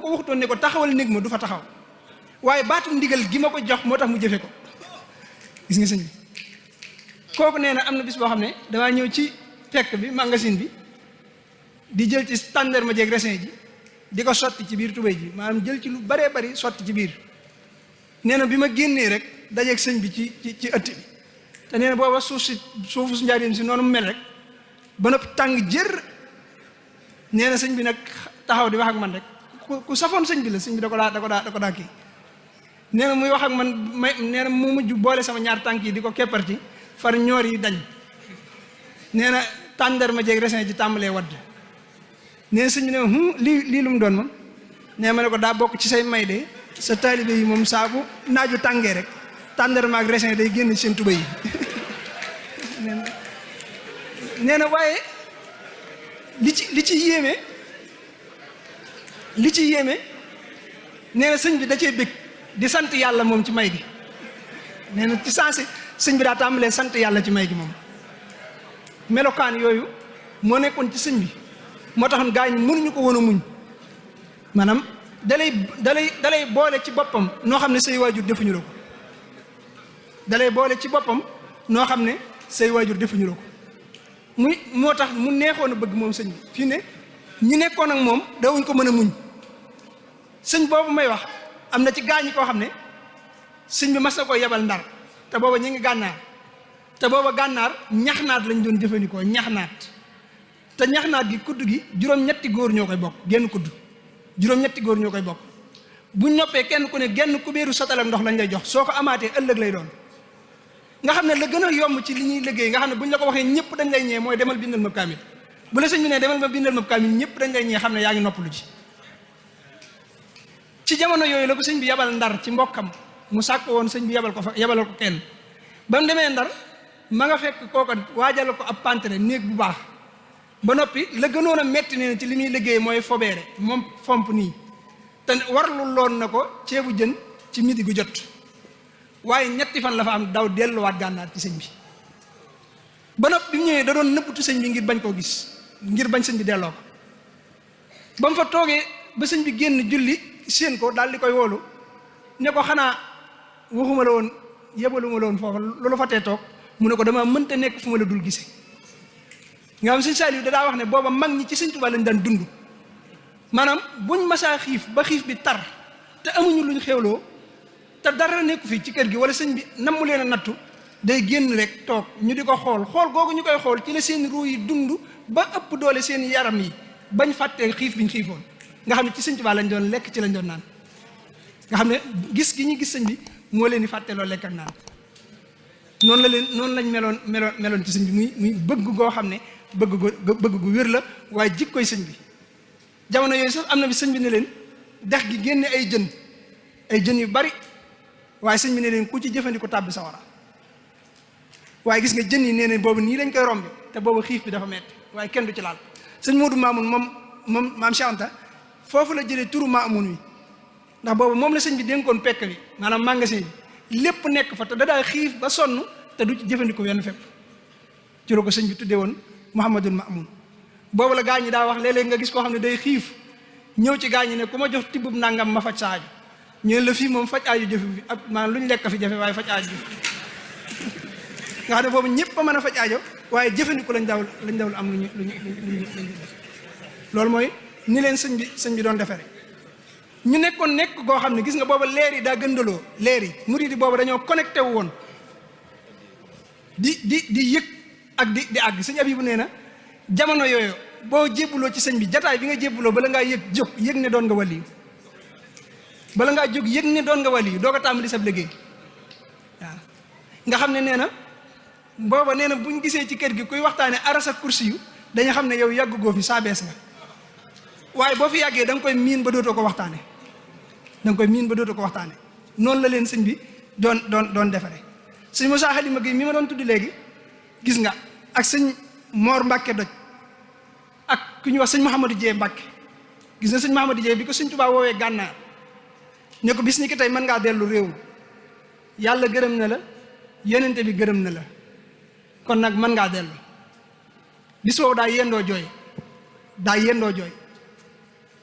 ko waxutoon ne ko taxawal néeg ma du fa taxaw waaye baatu ndigal gi ma ko jox moo tax mu jëfe ko gis nga sëñ bi kooku nee na am na bis boo xam ne damaa ñëw ci fekk bi magasin bi di jël ci tàndarma jeeg raisin ji di ko sotti ci biir tubéy ji maanaam jël ci lu baree bari sotti ci biir nee na bi ma génnee rek dajeeg sëñ bi ci ëtt bi te nee na booba suufu su njaarim si noonu mu mel rek ba noppi tàng jër nee na sëñ bi nag taxaw di wax ak man rek ku safoon sëñ bi la sëñ bi da ko daa kii nee na muy wax ak man nee na mu mujj boole sama ñaar tànk yi di ko kepparti far ñoor yi dañ nee na tàndarma jeeg raisin ji tàmbalee wadd nee na sëñ bi ne ma lii lu mu doon moom nee ma ne ko daa bokk ci say may de sa taalibe yi moom saabu naaju tàngee rek tàndarma ak raisin day génn ci seen tuba yi nee na waaye li ci yéeme nee na sëñ bi da cee bëgg di sant yàlla moom ci may gi nee na ci sensé sëñ bi daa tàmbalee sant yàlla ci may gi moom melokaan yooyu moo nekkoon ci sëñ bi moo taxoon gaa ñi mënuñu ko woon a muñ maanaam dalay boole ci boppam noo xam ne say waajur defuñu la ko dalay boole ci boppam noo xam ne say waajur defuñu la ko moo tax mu neexoon a bëgg moom sëñ bi fii ne ñi nekkoon ak moom dawuñ ko mën a muñ sëñ boobu may wax am na ci gaañi koo xam ne sëñ bi mas na ko yebal Ndar te booba ñu ngi gànnaar te booba gànnaar ñaxnaat lañ doon jëfandikoo ñaxnaat te ñaxnaat gi kudd gi juróom-ñetti góor ñoo koy bokk genn kudd juróom-ñetti góor ñoo koy bokk bu ñoppee kenn ku ne genn kubéeru satalam ndox lañ lay jox soo ko amaatee ëllëg lay doon nga xam ne la gën a yomb ci li ñuy liggéey nga xam ne buñ la ko waxee ñëpp dañ lay ñee mooy demal bindal ma kaamil bu la sëñ bi ne demal ma bindal ma kaamil ñëpp dañ lay ñee xam ne yaa ngi noppalu ci jamono yooyu la ko sëñ bi yabal Ndar ci mbokkam mu sàkk woon sëñ bi yabalal ko kenn ba mu demee Ndar ma nga fekk kooka waajal ko ab pantere néeg bu baax ba noppi la gënoon a metti ne ci li muy liggéey mooy fobeere moom fomp nii te warlu loon na ko ceebu jën ci midi gu jot waaye ñetti fan la fa am daw delluwaat gànnaar ci sëñ bi ba noppi bi mu ñëwee da doon nëbbutu sëñ bi ngir bañ koo gis ngir bañ sëñ bi delloo ko ba mu fa toogee ba sëñ bi génn julli séen ko daal di koy woolu ne ko xanaa waxuma la woon yebaluma la woon foofu loolu fa tee toog mu ne ko dama mënta nekk fu ma la dul gise nga xam sëñ Saliou da daa wax ne booba mag ñi ci sëñ Tuubaa lañ daan dund maanaam buñ masaa xiif ba xiif bi tar te amuñu luñ xewloo te dara nekku fi ci kër gi wala sëñ bi nammu leen a nattu day génn rek toog ñu di ko xool googu ñu koy xool ci la seen ruu yi dund ba ëpp doole seen yaram yi bañ fàttee xiif biñ xiifoon nga xam ne ci sëñ Tuubaa lañ doon lekk ci lañ doon naan nga xam ne gis gi ñu gis sëñ bi moo leen di fàtteloo lekk ak naan noonu lañ meloon ci sëñ bi muy bëgg goo xam ne bëgg gu wér la waaye jikkoy sëñ bi jamono yooyu sax am na bi sëñ bi ne leen dex gi génne ay jën yu bari waaye sëñ bi ne leen ku ci jëfandiku tàbbi sawara waaye gis nga jën yi nee ne boobu nii lañ koy rombi te boobu xiif bi dafa metti waaye kenn du ci laal sëñ Moodu Maamun moom maam Cheikh Anta foofu la jëlee turu Maamun wi ndax boobu moom la sëñ bi dénkoon pekk bi maanaam magasin bi lépp nekk fa te da daal xiif ba sonn te du ci jëfandiku wenn fépp ci la ko sëñ bi tuddee woon Muhammadul Maamun boobu la gaa ñi daa wax léeg-léeg nga gis koo xam ne day xiif ñëw ci gaa ñi ne ku ma jox tibbub nangam ma faj sa aajo ñu la fii moom faj aajo jëfe fi ak maanaam lu ñu lekk fi jafe waaye faj aajo jëfe nga xam ne boobu ñëpp a mën a faj aajo waaye jëfandiku lañ dawul am luñu def loolu mooy ni leen sëñ bi doon defere ñu nekk goo xam ne gis nga booba leer yi daa gëndaloo leer yi murid yi booba dañoo connecté wu woon di yëg ak di àgg sëñ Abibu nee na jamono yooyu boo jébbuloo ci sëñ bi jataay bi nga jébbuloo bala ngaa yëg ne doon nga waliyu bala ngaa jóg yëg ne doon nga waliyu doo ko tàmbali sab liggéey waaw nga xam ne nee na booba nee na buñ gisee ci kër gi kuy waxtaane aras ak kursi yu dañu xam ne yow yàgg goo fi saa bees nga waaye boo fi yàggee da nga koy miin ba dootoo ko waxtaane noonu la leen sëñ bi doon defare sëñ Moussa Halima Gueye mi ma doon tudd léegi gis nga ak sëñ Mor Mbàkke doj ak ku ñuy wax sëñ Mouhamadou Dieye Mbàkke gis nga sëñ Mouhamadou Dieye bi ko sëñ Tuubaa woowee gànnaar ne ko bis ni ki tey mën ngaa dellu réew yàlla gërëm na la yonente bi gërëm na la kon nag mën ngaa dellu bis boobu daa yendoo jooy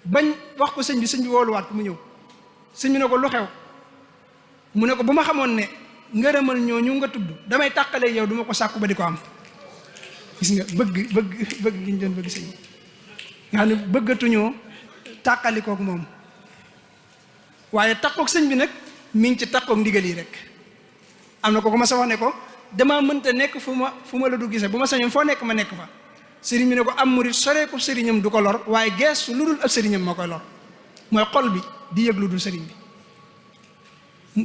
bañ wax ko sëñ bi wooluwaat ko mu ñëw sëñ bi ne ko lu xew mu ne ko bu ma xamoon ne ngërëmal ñooñu nga tudd damay tàqale yow duma ko sàkku ba di ko am gis nga bëgg gi ñu doon bëgg sëñ bi nga xam ne bëggatuñoo tàqalikook moom waaye takkook sëñ bi nag mi ngi ci takkook ndigal yi rek am na ko ma sa wax ne ko damaa mënta nekk fu ma la du gisee bu ma sañoon foo nekk ma nekk fa sëriñ bi ne ko am murit soree ko sëriñam du ko lor waaye geestu lu dul ab sëriñam moo koy lor mooy xol bi di yëg lu dul sëriñ bi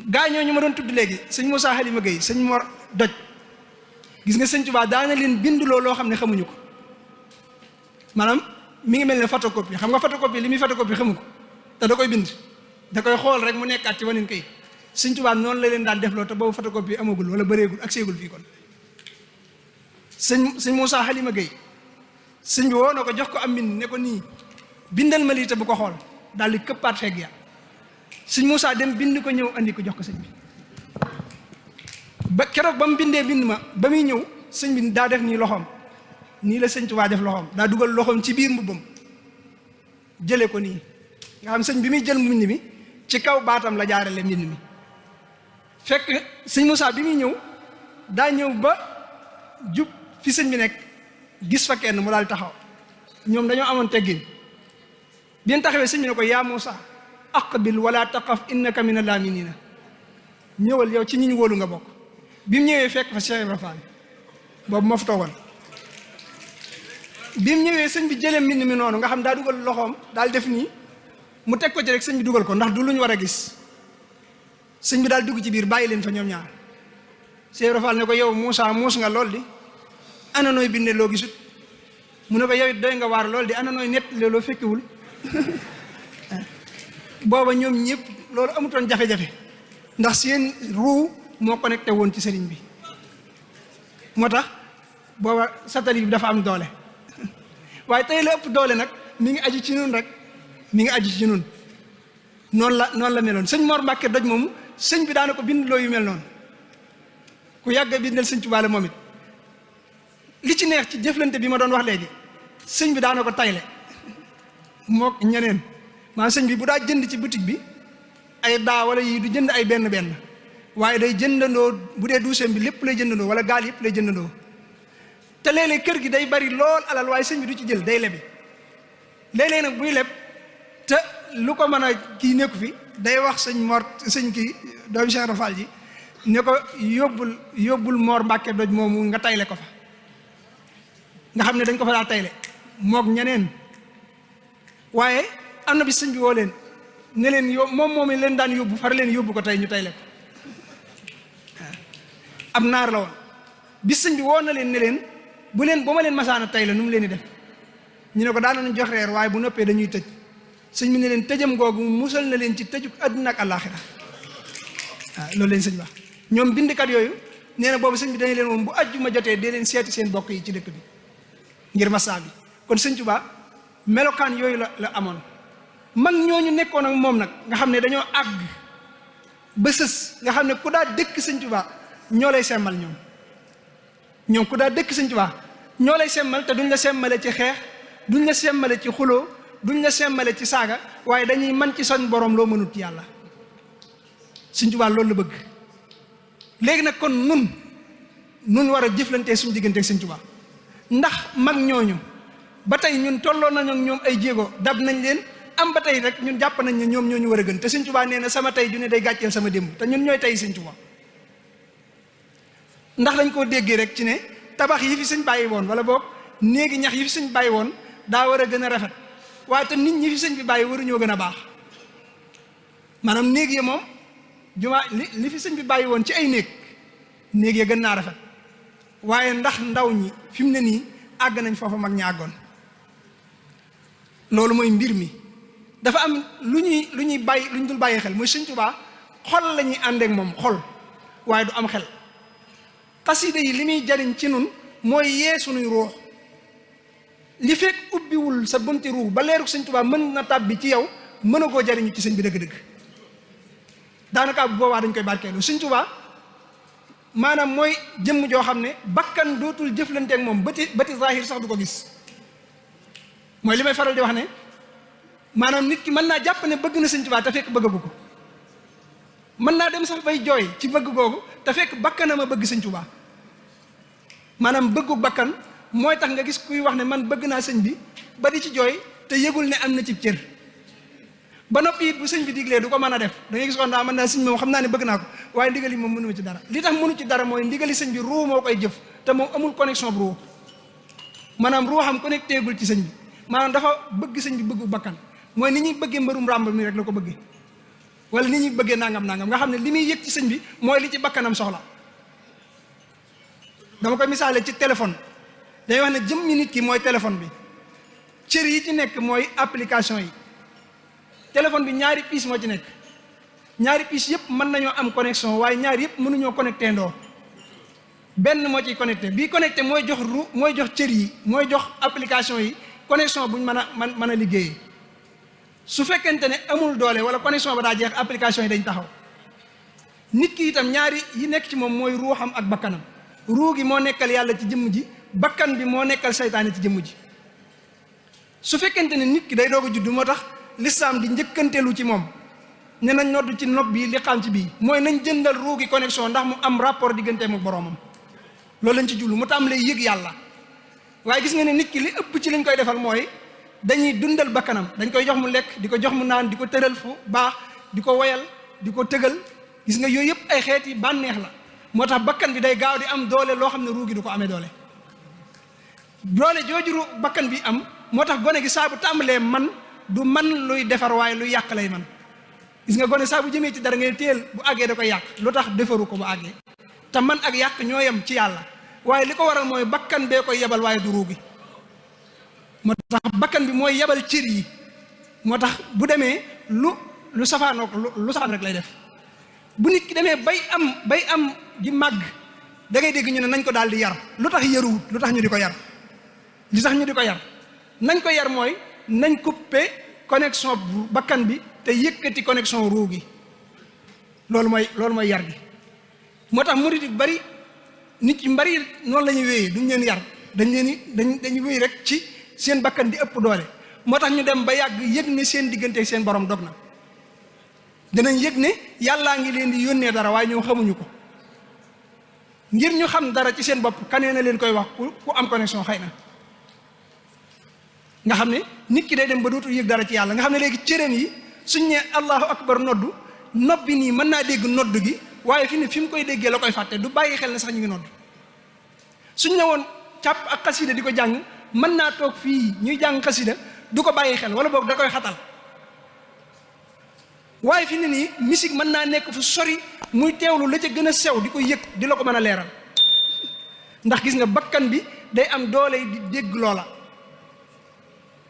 gaa ñooñu ma doon tudd léegi sëñ Moussa Halima Gueye sëñ Mor doj gis nga sëñ Tuubaa daana leen binduloo loo xam ne xamuñu ko maanaam mi ngi mel ne photocopie xam nga photocopie li muy photocopie xamu ko te da koy bind da koy xool rek mu nekkaat ci waneen kayit sëñ Tuubaa noonu la leen daan defloo te boobu photocopie amagul wala bëreegul ak seegul fii kon sëñ Moussa Halima Gueye sëñ bi woo na ko jox ko am mbind ne ko nii bindal ma lii te bu ko xool daal di këppaat fegg ya sëñ Moussa dem bind ko ñëw andi ko jox ko sëñ bi ba keroog ba mu bindee bind ma ba muy ñëw sëñ bi daa def nii loxoom nii la sëñ Tuubaa def loxoom daa dugal loxoom ci biir mbubbam jëlee ko nii nga xam sëñ bi muy jël mbind mi ci kaw baatam la jaarale mbind mi fekk sëñ Moussa bi muy ñëw daa ñëw ba jub fi sëñ bi nekk gis fa kenn mu daal taxaw ñoom dañoo amoon teggin bi ñu taxawee sëñ bi ne ko yaa Moussa aqbil wala taqaf innaka min al-aminina ñëwal yow ci ñi ñu wóolu nga bokk bi mu ñëwee fekk fa Cheikh Ibra Fall boobu moo fa toogoon bi mu ñëwee sëñ bi jëlee mbind mi noonu nga xam daa dugal loxoom daal def nii mu teg ko ci rek sëñ bi dugal ko ndax du lu ñu war a gis sëñ bi daal dugg ci biir bàyyi leen fa ñoom ñaar Cheikh Ibra Fall ne ko yow Moussa muus nga lool di ana nooy bindee loo gisut mu ne ko yow it doy nga waar lool di ana nooy nett loo fekkewul booba ñoom ñëpp loolu amutoon jafe-jafe ndax seen ruu moo connecté woon ci sëriñ bi moo tax booba satellite bi dafa am doole waaye tey la ëpp doole nag mi ngi aju ci ñun rek mi ngi aju ci ñun noonu la meloon sëñ Mor Mbàkke doj moomu sëñ bi daana ko bind loo yu mel noonu ku yàgg a bindal sëñ Tuubaa la moom it li ci neex ci jëflante bi ma doon wax léegi sëñ bi daana ko tayle mook ñeneen maanaam sëñ bi bu daa jënd ci boutique bi ay daa wala yii du jënd ay benn waaye day jëndandoo bu dee douzième bi lépp lay jëndandoo wala gaal yëpp lay jëndandoo te léeg-léeg kër gi day bari lool alal waaye sëñ bi du ci jël day lebi léeg-léeg nag buy leb te lu ko mën a kii nekku fi day wax sëñ Mor sëñ kii doomu Cheikh Rafal ji ne ko yóbbul Moor Mbàkke doj moomu nga tayle ko fa nga xam ne dañ ko fa daa tayle moog ñeneen waaye am na bi sëñ bi woo leen ne leen moom leen daan yóbbu far leen yóbbu ko tey ñu tayle ko ab naar la woon bi sëñ bi woo na leen ne leen bu ma leen masaana tayle nu mu leen di def ñu ne ko daan nañu jox reer waaye bu noppee dañuy tëj sëñ bi ne leen tëjam googu musal na leen ci tëjuk àdduna ak àllaaxira waaw loolu leen sëñ wax ñoom bindkat yooyu nee na boobu sëñ bi dañu leen moom bu àjjuma jotee dee leen seeti seen bokk yi ci dëkk bi ngir masaa bi kon sëñ Tuubaa melokaan yooyu la amoon mag ñooñu nekkoon ak moom nag nga xam ne dañoo àgg ba sës nga xam ne ku daa dëkk sëñ Tuubaa ñoo lay semmal ñoom ku daa dëkk sëñ Tuubaa ñoo lay semmal te duñ la semmale ci xeex duñ la semmale ci xuloo duñ la semmale ci saaga waaye dañuy man ci soñ borom loo mënut ci yàlla sëñ Tuubaa loolu la bëgg léegi nag kon nun war a jëflantee suñu diggante sëñ Tuubaa ndax mag ñooñu ba tey ñun tolloo nañu ak ñoom ay jéego dab nañ leen am ba tey rek ñun jàpp nañ ne ñoom ñoo ñu war a gën te sëñ Tuubaa nee na sama tey ju ne day gàcceel sama démb te ñun ñooy tey sëñ Tuubaa ndax dañ koo déggee rek ci ne tabax yi fi sëñ bàyyi woon wala boog néegi ñax yi fi sëñ bàyyi woon daa war a gën a rafet waaye te nit ñi fi sëñ bi bàyyi waruñoo gën a baax maanaam néeg ya moom jumaa li fi sëñ bi bàyyi woon ci ay néeg ya gën naa rafet waaye ndax ndaw ñi fi mu ne nii àgg nañ foofa mag ñi àggoon loolu mooy mbir mi dafa am lu ñuy bàyyi lu ñu dul bàyyi xel mooy sëñ Tuubaa xol la ñuy àndeek moom xol waaye du am xel xasida yi li muy jariñ ci nun mooy yee sunuy ruux li fekk ubbiwul sa bunti ruux ba leeruk sëñ Tuubaa mën na tàbbi ci yow mën a koo jariñu ci sëñ bi dëgg-dëgg daanaka bu boobaa dañ koy barkeelu sëñ Tuubaa maanaam mooy jëmm joo xam ne bakkan dootul jëflanteek moom bëti zahir sax du ko gis mooy li may faral di wax ne maanaam nit ki mën naa jàpp ne bëgg na sëñ Tuubaa te fekk bëggagu ko mën naa dem sax bay jooy ci bëgg googu te fekk bakkanam a bëgg sëñ Tuubaa maanaam bëggu bakkan mooy tax nga gis kuy wax ne man bëgg naa sëñ bi ba di ci jooy te yëgul ne am na ci cër ba noppi it bu sëñ bi diglee du ko mën a def da ngay gis kon daa mën naa sëñ moom xam naa ne bëgg naa ko waaye ndigali moom mënuma ci dara li tax mënu ci dara mooy ndigali sëñ bi ruu moo koy jëf te moom amul connexion bu ruu maanaam ruu xam connecté gul ci sëñ bi maanaam dafa bëgg sëñ bi bëggu bakkan mooy ni ñuy bëggee mbërum ràmb mi rek la ko bëggee wala ni ñuy bëggee nangam nga xam ne li muy yëg ci sëñ bi mooy li ci bakkanam soxla dama koy misaale ci téléphone day wax ne jëmmi nit ki mooy téléphone bi cër yi ci nekk mooy application yi téléphone bi ñaari piis moo ci nekk ñaari piis yëpp mën nañoo am connexion waaye ñaari yëpp mënuñoo connecté ndoo benn moo ciy connecté bii connecté mooy jox mooy jox cër yi mooy jox application yi connexion buñ mën a liggéeyee su fekkente ne amul doole wala connexion ba daa jeex application yi dañ taxaw nit ki itam ñaari yi nekk ci moom mooy ruuxam ak bakkanam ruu gi moo nekkal yàlla ci jëmm ji bakkan bi moo nekkal seytaane ci jëmm ji su fekkente ne nit ki day doog a judd moo tax lislaam di njëkkanteelu ci moom ne nañ nodd ci nopp bii li xam ci bii mooy nañ jëndal ruu gi connexion ndax mu am rapport digganteem ak boroomam loolu lañ ci jublu mu tàmbalee yëg yàlla waaye gis nga ne nit ki li ëpp ci liñ koy defal mooy dañuy dundal bakkanam dañ koy jox mu lekk di ko jox mu naan di ko tëral fu baax di ko woyal di ko tëgal gis nga yooyu yëpp ay xeeti bànneex la moo tax bakkan bi day gaaw di am doole loo xam ne ruu gi du ko amee doole jooju bakkan bi am moo tax gone gi saa bu tàmbalee man du man luy defar waaye luy yàq lay man gis nga gone saa bu jëmee ci dara ngay téel bu àggee da koy yàq lu tax defaru ko bu àggee te man ak yàq ñoo yem ci yàlla waaye li ko waral mooy bakkan bee koy yebal waaye du ruu gi moo tax bakkan bi mooy yebal cër yi moo tax bu demee lu safaanook lu safaan rek lay def bu nit ki demee bay am di màgg da ngay dégg ñu ne nañ ko daal di yar lu tax yaruwut lu tax ñu di ko yar li tax ñu di ko yar nañ ko yar mooy nañ coupé connexion bu bakkan bi te yëkkati connexion ruu gi loolu mooy yar gi moo tax murid yu bari nit yu bari noonu la ñuy wéyee duñ leen yar dañuy wéy rek ci seen bakkan di ëpp doole moo tax ñu dem ba yàgg yëg ne seen diggante seen borom dog na dinañ yëg ne yàllaa ngi leen di yónnee dara waaye ñoom xamuñu ko ngir ñu xam dara ci seen bopp kanee na leen koy wax ku am connexion xëy na nga xam ne nit ki day dem ba dootul yëg dara ci yàlla nga xam ne léegi cëréen yi suñ ne allahu akbar noddu nopp bi nii mën naa dégg nodd gi waaye fi ne fi mu koy déggee la koy fàtte du bàyyi xel ne sax ñu ngi nodd suñ ne woon càpp ak xasida di ko jàng mën naa toog fii ñuy jàng xasida du ko bàyyi xel wala boog da koy xatal waaye fi ne nii musique mën naa nekk fu sori muy teewlu la ca gën a sew di ko yëg di la ko mën a leeral ndax gis nga bakkan bi day am doole di dégg loola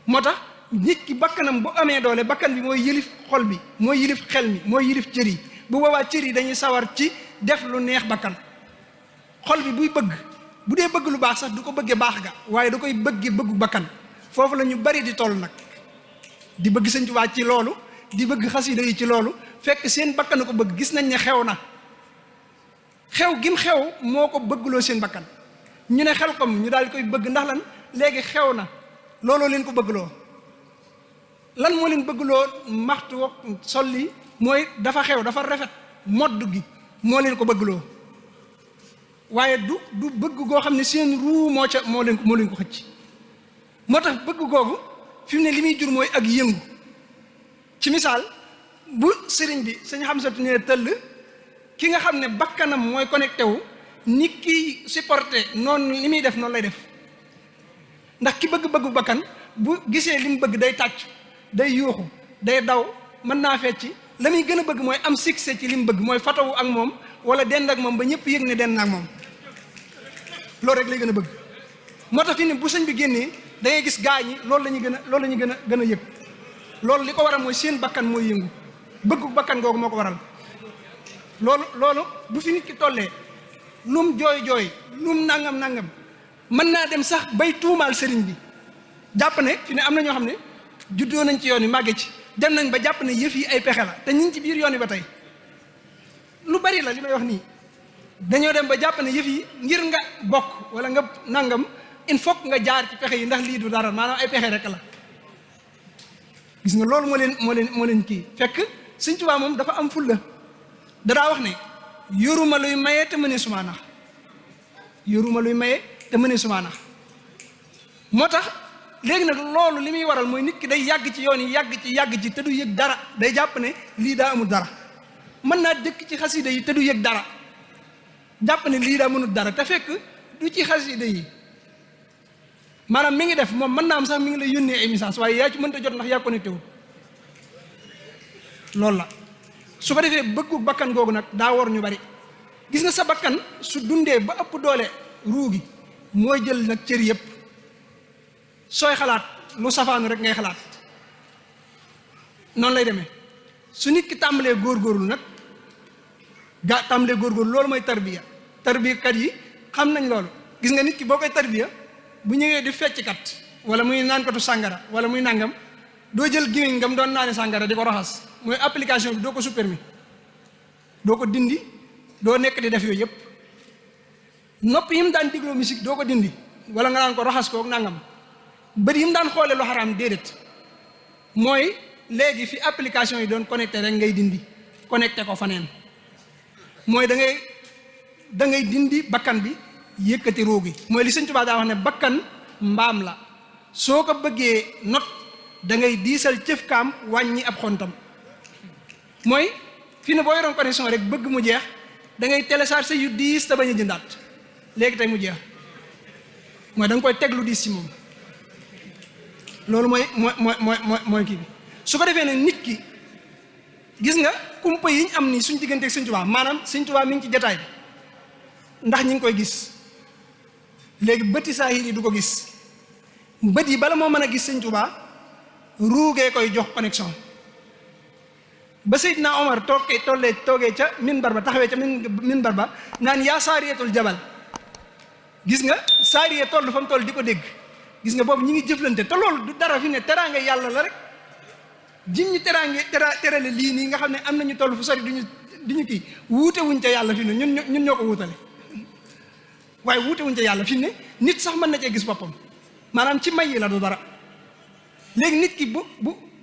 moo tax nit ki bakkanam bu amee doole bakkan bi mooy yilif xol bi mooy yilif xel mi mooy yilif cër yi bu boobaa cër yi dañuy sawar ci def lu neex bakkan xol bi buy bëgg bu dee bëgg lu baax sax du ko bëggee baax ga waaye da koy bëggee bëggu bakkan foofu la ñu bari di toll nag di bëgg Sëñ Tuubaa ci loolu di bëgg xasida yi ci loolu fekk seen bakkan ko bëgg gis nañ ne xew na xew gim xew moo ko bëggloo seen bakkan ñu ne xel kom ñu daal di koy bëgg ndax lan léegi xew na looloo leen ko bëggloo lan moo leen bëggloo maxtu solli mooy dafa xew dafa rafet modd gi moo leen ko bëggloo waaye du bëgg goo xam ne seen ruu moo leen ko xëcc moo tax bëgg googu fi mu ne li muy jur mooy ak yëngu ci misaal bu sëriñ bi sëñ Xamsatu ne tëll ki nga xam ne bakkanam mooy connecté wu nit ki supporté noonu li muy def noonu lay def ndax ki bëgg-bëggu bakkan bu gisee li mu bëgg day tàcc day yuuxu day daw mën naa fecci la muy gën a bëgg mooy am succès ci li mu bëgg mooy fatawu ak moom wala dend ak moom ba ñëpp yëg ne dend ak moom loolu rek lay gën a bëgg moo tax fi ne bu sëñ bi génnee da ngay gis gaa ñi loolu la ñuy gën a yëg loolu li ko waral mooy seen bakkan mooy yëngu bëggu bakkan googu moo ko waral loolu bu fi nit ki tollee lum jooy lum nangam mën naa dem sax bay tuumaal sëriñ bi jàpp ne fi ne am na ñoo xam ne juddoo nañ ci yoon yi màgge ci dem nañ ba jàpp ne yëf yi ay pexe la te ñu ngi ci biir yoon yi ba tey lu bari la li may wax nii dañoo dem ba jàpp ne yëf yi ngir nga bokk wala nga nangam il faut nga jaar ci pexe yi ndax lii du dara maanaam ay pexe rek la gis nga loolu moo leen kii fekk Sëñ Tuubaa moom dafa am fulla dadaa wax ne yoruma luy maye te mëne suma nax yoruma luy maye te mëne suma nax moo tax léegi nag loolu li muy waral mooy nit ki day yàgg ci yoon yi yàgg ci te du yëg dara day jàpp ne lii daa amul dara mën naa dëkk ci xasida yi te du yëg dara jàpp ne lii daa mënul dara te fekk du ci xasida yi maanaam mi ngi def moom mën naa am sax mi ngi lay yónnee ay message waaye yaa ci mënta jot ndax yaa connecté wu loolu la su ko defee bëggu bakkan googu nag daa war ñu bari gis nga sa bakkan su dundee ba ëpp doole ruu gi mooy jël nag cër yëpp sooy xalaat lu safaanu rek ngay xalaat noonu lay demee su nit ki tàmbalee góorgóorlu nag tàmbalee góorgóorlu loolu mooy tarbiya kat yi xam nañ loolu gis nga nit ki boo koy tarbiya bu ñëwee di fecc kat wala muy naan katu sàngara wala muy nangam doo jël gémmiñ ngam doon naane sàngara di ko raxas mooy application bi doo ko supprimer doo ko dindi doo nekk di def yooyu yëpp nopp yi mu daan digloo musique doo ko dindi wala nga naan ko raxas kook nangam bët yi mu daan xoolee lu xaraam déedéet mooy léegi fi application yi doon connecté rek ngay dindi connecté ko faneen mooy da ngay dindi bakkan bi yëkkati ruu gi mooy li Sëñ Tuubaa daa wax ne bakkan mbaam la soo ko bëggee not da ngay diisal cëfkaam wàññi ab xontam mooy fii ne boo yoroon connexion rek bëgg mu jeex da ngay télécharger yu diis te bañ a jëndaat léegi tey mu jeex mooy da nga koy teg lu diis ci moom loolu mooy kii bi su ko defee ne nit ki gis nga kumpa yi ñu am nii suñ digganteeg Sëñ Tuubaa maanaam Sëñ Tuubaa mi ngi ci jataay bi ndax ñi ngi koy gis léegi bëti saahir yi du ko gis bët yi bala moo mën a gis Sëñ Tuubaa ruugee koy jox connexion ba Seydina Omar toogee ca minbar ba taxawee ca minbar ba naan yaa saariyatul jabal gis nga saariya toll fa mu toll di ko dégg gis nga boobu ñi ngi jëflante te loolu du dara fi ne teraanga yàlla la rek jim ñu terale lii nii nga xam ne am nañu toll fu sori duñu kii wuute wuñ ca yàlla fi ne ñun ñoo ko wuutale waaye wuute wuñ ca yàlla fi ne nit sax mën na cee gis boppam maanaam ci may yi la du dara léegi nit ki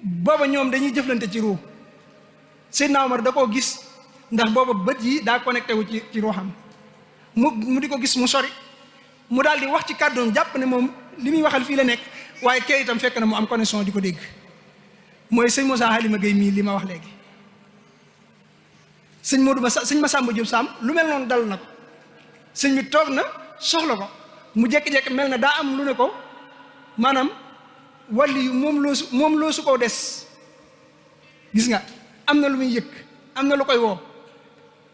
booba ñoom dañuy jëflante ci ruu Seydina Omar da koo gis ndax booba bët yi daa connecté wu ci ruuxam mu di ko gis mu sori mu daal di wax ci kàddoom jàpp ne moom li muy waxal fii la nekk waaye kee itam fekk na mu am connexion di ko dégg mooy sëñ Moussa Halima Gueye mii li ma wax léegi sëñ Masamba Diop Sam lu mel noonu dal na ko sëñ bi toog na soxla ko mu jékki-jékki mel na daa am lu ne ko maanaam wàlli yu moom loo su ko des gis nga am na lu muy yëg am na lu koy woo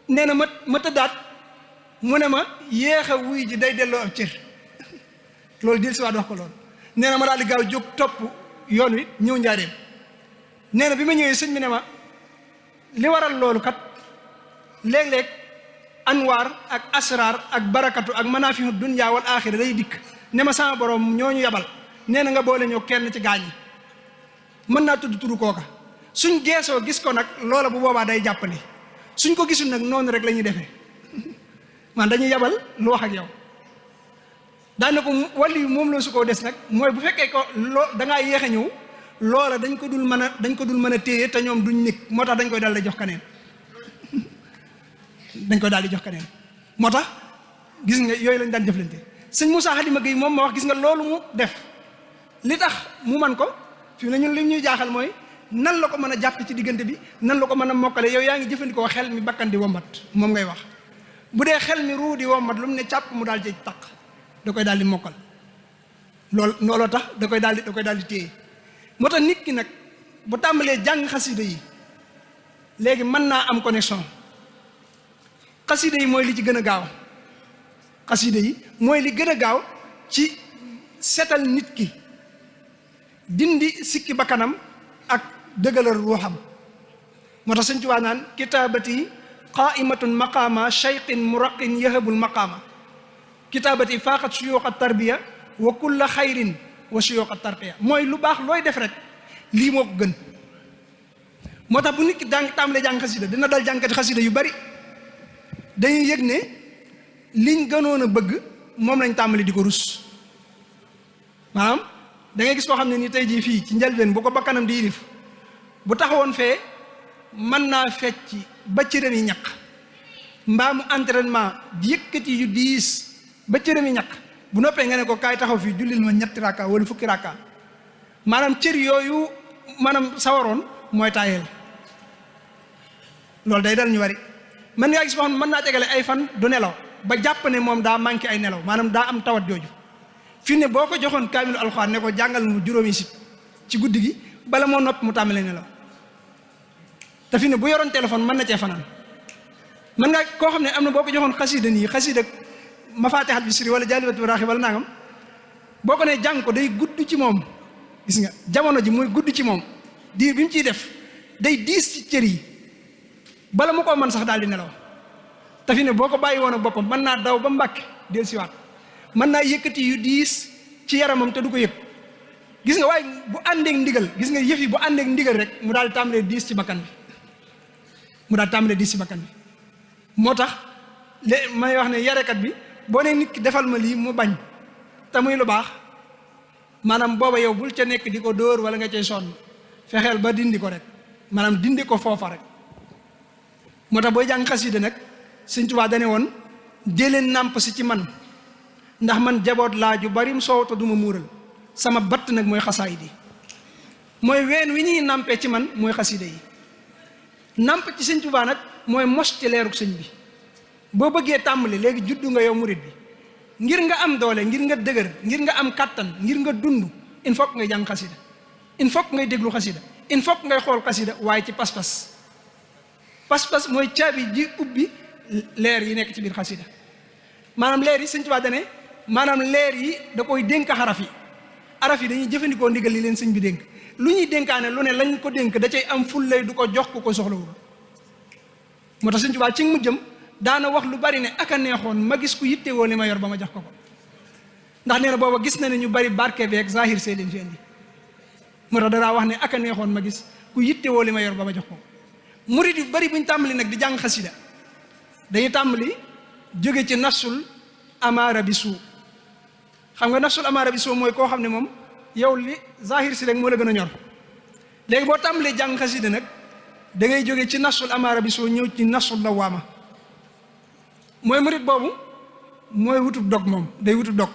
nee na ma tëddaat mu ne ma yéex a wuy ji day delloo ab cër loolu del si waat wax ko loolu nee na ma daal di gaaw jóg topp yoon wi ñëw njaareem nee na bi ma ñëwee sëñ bi ne ma li waral loolu kat léeg-léeg anwaar ak asraar ak barakatu ak manaafihu dunya wal aaxira day dikk ne ma sama borom ñooñu yabal nee na nga boole ñoo kenn ci gaañ yi mën naa tudd turu kooka suñ geesoo gis ko nag loola bu boobaa day jàppandi suñ ko gisul nag noonu rek la ñuy defee man dañuy yabal lu wax ak yow daane ko wàlli yu moom loo su ko des nag mooy bu fekkee ko dangaa yéex a ñëw loola dañ ko dul mën a téye te ñoom duñ nekk moo tax dañ koy daal di jox keneen moo tax gis nga yooyu lañ daan jëflante sëñ Moussa Hadima Gueye moom ma wax gis nga loolu mu def li tax mu man ko fi ne ñun li ñuy jaaxal mooy nan la ko mën a jàpp ci diggante bi nan la ko mën a mokkale yow yaa ngi jëfandikoo xel mi bakkan di wombat moom ngay wax bu dee xel mi ruu di wombat lu mu ne càpp mu daal di taq da koy daal di mokkal looloo tax da koy daal di téye moo tax nit ki nag bu tàmbalee jàng xasida yi léegi mën naa am connexion xasida yi mooy li ci gën a gaaw xasida yi mooy li gën a gaaw ci setal nit ki dindi sikki bakkanam ak dëggalal ruuxam moo tax Sëñ Tuubaa naan kitaabati qaimatun maqaama shayqin muraqin yahabul maqaama kitaabati faaxat suyuuxa tarbiya wa kulla xayrin wa suyuuxa tarqiya mooy lu baax looy def rek lii moo ko gën moo tax bu nit ki tàmbalee jàng xasida dina dal jàngkati xasida yu bari dañuy yëg ne liñ gënoon a bëgg moom lañ tàmbali di ko rus maanaam da ngay gis koo xam ne ni tey jii fii ci njëlbeen bu ko bakkanam di yilif bu taxawoon fee mën naa fecc ba cëram yi ñaq mbaa mu entraînement di yëkkati yu diis ba cëram yi ñaq bu noppee nga ne ko kaay taxaw fii jullil ma ñetti rakka wala fukki rakka maanaam cër yooyu maanaam sawaroon mooy taayeel loolu day dal ñu wari mën ngaa gis boo xam ne mën naa tegale ay fan du nelaw ba jàpp ne moom daa manqué ay nelaw maanaam daa am tawat jooju fi ne boo ko joxoon kaamilu alxuraan ne ko jàngal mu juróomi si ci guddi gi bala moo nopp mu tàmbalee nelaw te fi ne bu yoroon téléphone mën na cee fanaan mën nga koo xam ne am na boo ko joxoon xasida nii xasida mafaatixat bisri wala jaalibatu raaxi wala nangam boo ko ne jàng ko day gudd ci moom gis nga jamono ji muy gudd ci moom diir bi mu ciy def day diis ci cër yi bala mu ko mën sax daal di nelaw te fi ne boo ko bàyyi woon ak boppam mën naa daw ba Mbàkke del siwaat mën naa yëkkati yu diis ci yaramam te du ko yëg gis nga waaye bu àndeek ndigal gis nga yëf yi bu àndeek ndigal rek mu daal di tàmbalee diis ci bakkan bi moo tax may wax ne yarekat bi boo ne nit ki defal ma lii mu bañ te muy lu baax maanaam booba yow bul ca nekk di ko dóor wala nga cay sonn fexeel ba dindi ko rek maanaam dindi ko foofa rek moo tax booy jàng xasida nag Sëñ Tuubaa dane woon jëleen nàmp si ci man ndax man jaboot laa ju barim soow te du ma muural sama batt nag mooy xasaayid yi mooy ween wi ñuy nàmpee ci man mooy xasida yi nàmp ci Sëñ Tuubaa nag mooy mos ci leeruk sëñ bi boo bëggee tàmbali léegi juddu nga yow murit bi ngir nga am doole ngir nga dëgër ngir nga am kàttan ngir nga dund il faut que ngay jàng xasida il faut que ngay déglu xasida il faut que ngay xool xasida waaye ci pas-pas mooy caabi ji ubbi leer yi nekk ci biir xasida maanaam leer yi Sëñ Tuubaa dane maanaam leer yi da koy dénk araf yi dañuy jëfandikoo ndigal li leen sëñ bi dénk lu ñuy dénkaane lu ne lañ ko dénk da cay am ful lay du ko jox ko soxlawul moo tax Sëñ Tuubaa ci mujjam daana wax lu bari ne aka neexoon ma gis ku yittewoo li ma yor ba ma jox ko ndax nee na booba gis na ne ñu bari barke beeg zahir see leen fi indi moo tax danaa wax ne aka neexoon ma gis ku yittewoo li ma yor ba ma jox ko murid yu bari buñ tàmbali nag di jàng xasida dañuy tàmbali jóge ci nafsul amaara bi suu xam nga nafsul amaara bi suu mooy koo xam ne moom yow li zahir si rek moo la gën a ñor léegi boo tàmbalee jàng xasida nag da ngay jóge ci nafsul amaara bi suu ñëw ci nafsul lawaama mooy murid boobu mooy wutub dog moom day wutub dog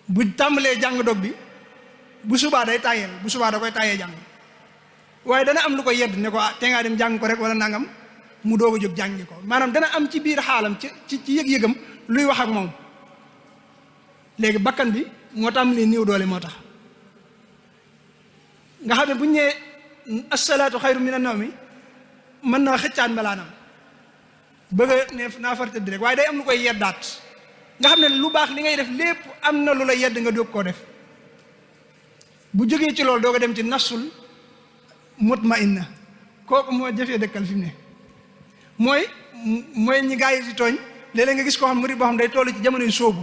bu tàmbalee jàng dog bi bu subaa day tàyyeel da koy tàyyee jàng waaye dana am lu ko yedd ne ko te ngaa dem jàng ko rek wala nangam mu doog a jóg jàngi ko maanaam dana am ci biir xaalam ci yëg-yëgam luy wax ak moom léegi bakkan bi moo tax li néew doole moo tax nga xam ne bu ñu nee asalaatu xayru mina nawmi mën naa xëccaan mbalaanam bëgg a ne naa far tëdd rek waaye day am lu koy yeddaat nga xam ne lu baax li ngay def lépp am na lu la yedd nga doog koo def bu jógee ci loolu doog a dem ci nafsul mutmainna kooku moo jëfee dëkkal fi mu ne mooy ñi gaa yi di tooñ léeg-léeg nga gis koo xam murid boo xam day toll ci jamonoy sóobu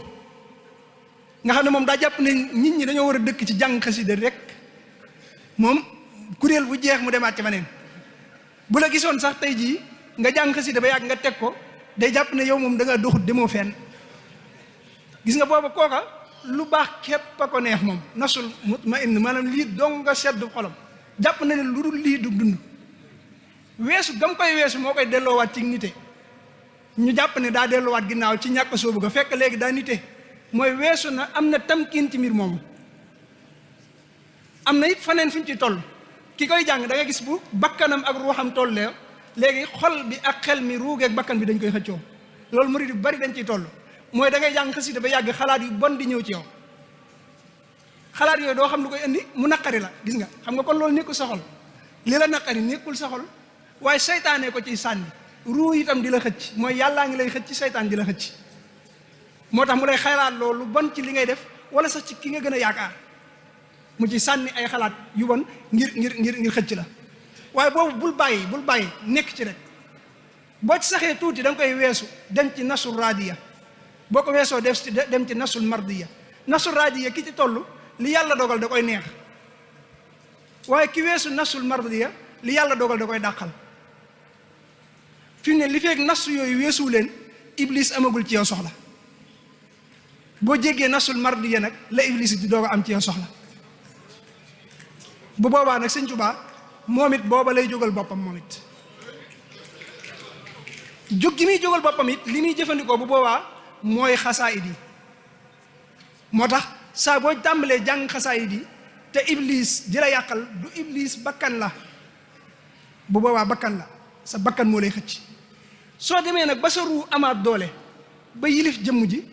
nga xam ne moom daa jàpp ne nit ñi dañoo war a dëkk ci jàng xasida rek moom kuréel bu jeex mu demaat ci beneen bu la gisoon sax tey jii nga jàng xasida ba yàgg nga teg ko day jàpp ne yow moom da nga doxut demoo fenn gis nga booba kooka lu baax képp a ko neex moom nasul mutmain maanaam lii dong nga sedd xolam jàpp na ne lu dul lii du dund weesu gam koy weesu moo koy delloowaat ci nite ñu jàpp ne daa delloowaat ginnaaw ci ñàkk soobu ga fekk léegi daa nite mooy weesu na am na tamkiin ci mbir moomu am na it faneen fu ñu ci toll ki koy jàng da nga gis bu bakkanam ak ruuxam tollee léegi xol bi ak xel mi ruugeeg bakkan bi dañ koy xëccoo loolu murid yu bari dañ ciy toll mooy da ngay jàng xasida ba yàgg xalaat yu bon di ñëw ci yow xalaat yooyu doo xam lu koy indi mu naqari la gis nga xam nga kon loolu nekkul sa xol li la naqari nekkul sa xol waaye seytaane ko ciy sànni ruu itam di la xëcc mooy yàllaa ngi lay xëcc seytaan di la xëcc moo tax mu lay xalaat loolu bon ci li ngay def wala sax ci ki nga gën a yaakaar mu ci sànni ay xalaat yu bon ngir xëcc la waaye boobu bul bàyyi nekk ci rek boo ci saxee tuuti da nga koy weesu dem ci nasul radiya boo ko weesoo dem ci nasul mardiya nasul radiya ki ci toll li yàlla dogal da koy neex waaye ki weesu nasul mardiya li yàlla dogal da koy dàqal fi mu ne li feek nasu yooyu weesuwu leen iblis amagul ci yow soxla boo jéggee nasul mardiya nag la iblis di doog a am ci yow soxla bu boobaa nag Sëñ Tuubaa moom it booba lay jógal boppam moom it jóg gi muy jógal boppam it li muy jëfandikoo bu boobaa mooy xasaayid yi moo tax saa boo tàmbalee jàng xasaayid yi te iblis di la yàqal du iblis bakkan la bu boobaa bakkan la sa bakkan moo lay xëcc soo demee nag ba sa ruu amaat doole ba yilif jëmm ji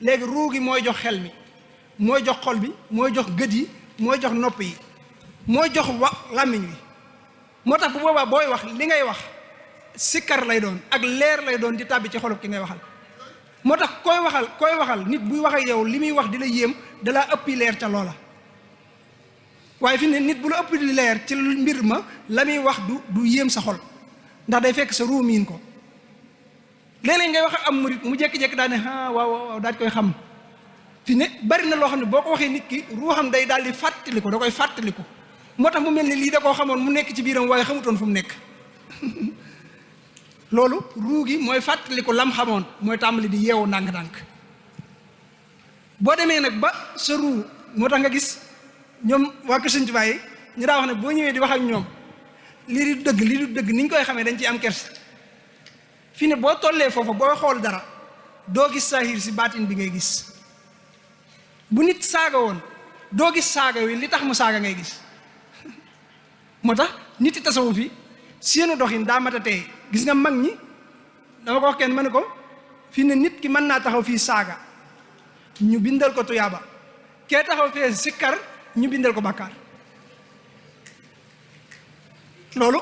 léegi ruu gi mooy jox xel mi mooy jox xol bi mooy jox gët yi mooy jox nopp yi mooy jox làmmiñ wi moo tax bu boobaa booy wax li ngay wax sikkar lay doon ak leer lay doon di tàbbi ci xolub ki ngay waxal moo tax koy waxal nit buy wax ak yow li muy wax di la yéem dalaa ëppi leer ca loola waaye fi ne nit bu la ëpp di leer ci mbir ma la muy wax du yéem sa xol ndax day fekk sa ruu miin ko léeg-léeg ngay wax ak am murit mu jékki-jékki daal ne waaw daal di koy xam fi ne bari na loo xam ne boo ko waxee nit ki ruuxam day daal di fàttaliku da koy fàttaliku moo tax mu mel ni lii da koo xamoon mu nekk ci biiram waaye xamutoon fu mu nekk loolu ruu gi mooy fàttaliku lam xamoon mooy tàmbali di yeewu ndànk-ndànk boo demee nag ba sa ruu moo tax nga gis ñoom waa Kër Sëñ Tuubaa yi ñu daa wax ne boo ñëwee di wax ak ñoom lii du dëgg ni ñu koy xamee dañ ciy am kers fi ne boo tollee foofa boo xool dara doo gis saahir si baatin bi ngay gis bu nit saaga woon doo gis saaga wi li tax mu saaga ngay gis moo tax nit yi tasawuf fi seenu doxin daa mat a tey gis nga mag ñi dama ko wax kenn ma ne ko fi ne nit ki mën naa taxaw fii saaga ñu bindal ko tuyaaba kee taxaw fee sikkar ñu bindal ko bàkkaar loolu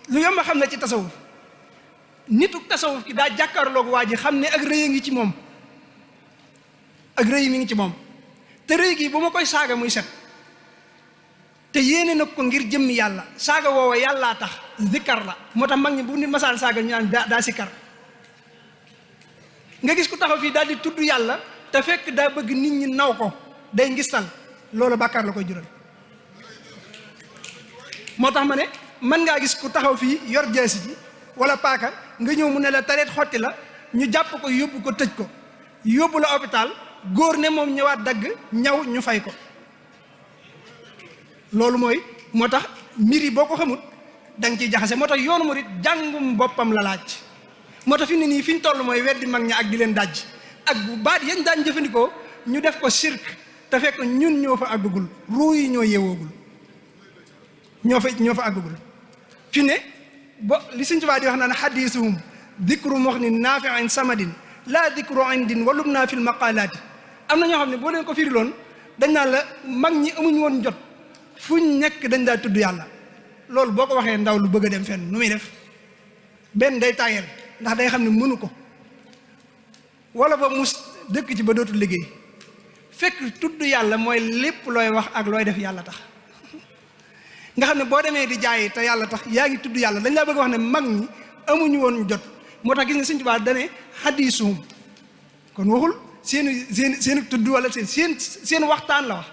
lu yomb a xam ne ci tasawuf nitu tasawuf ki daa jàkkaarloog waa ji xam ne ak rëy a ngi ci moom ak rëy mi ngi ci moom te rëy gi bu ma koy saaga muy set te yéene nag ko ngir jëmmi yàlla saaga woowa yàllaa tax zikkar la moo tax mag ñi bu nit masaan saaga ñu naan daa sikkar nga gis ku taxaw fii daal di tudd yàlla te fekk daa bëgg nit ñi naw ko day ngistal loolu bàkkaar la koy jural moo tax ma ne mën ngaa gis ku taxaw fii yor jaasi ji wala paaka nga ñëw mu ne la tareet xotti la ñu jàpp ko yóbbu ko tëj ko yóbbu la hôpital góor ne moom ñëwaat dagg ñaw ñu fay ko loolu mooy moo tax mbir yi boo ko xamut da nga ciy jaxase moo tax yoonu murit jàngum boppam la laaj moo tax fi ne nii fi ñu toll mooy weddi mag ña ak di leen dajj ak bu baat yañ daan jëfandikoo ñu def ko sirk te fekk ñun ñoo fa àggagul ruu yi ñoo yeewoogul ñoo fa àggagul fi ne li Sëñ Tuubaa di wax naan xadiisuhum dikru muxnin naafiin samadin laa dikru indin walum naa fil maqalaati. am na ñoo xam ne boo leen ko firiloon dañ naan la mag ñi amuñ woon jot fuñ nekk dañ daa tudd yàlla. loolu boo ko waxee ndaw lu bëgg a dem fenn nu muy def benn day tàyyel ndax day xam ne mënu ko wala ba mus dëkk ci ba dootul liggéey. fekk tudd yàlla mooy lépp looy wax ak looy def yàlla tax nga xam ne boo demee di jaay te yàlla tax yaa ngi tudd yàlla dañ laa bëgg wax ne mag ñi amuñu woon jot moo tax gis nga Sëñ Tuubaa dane xadiisuhum kon waxul seen tudd wala seen waxtaan la wax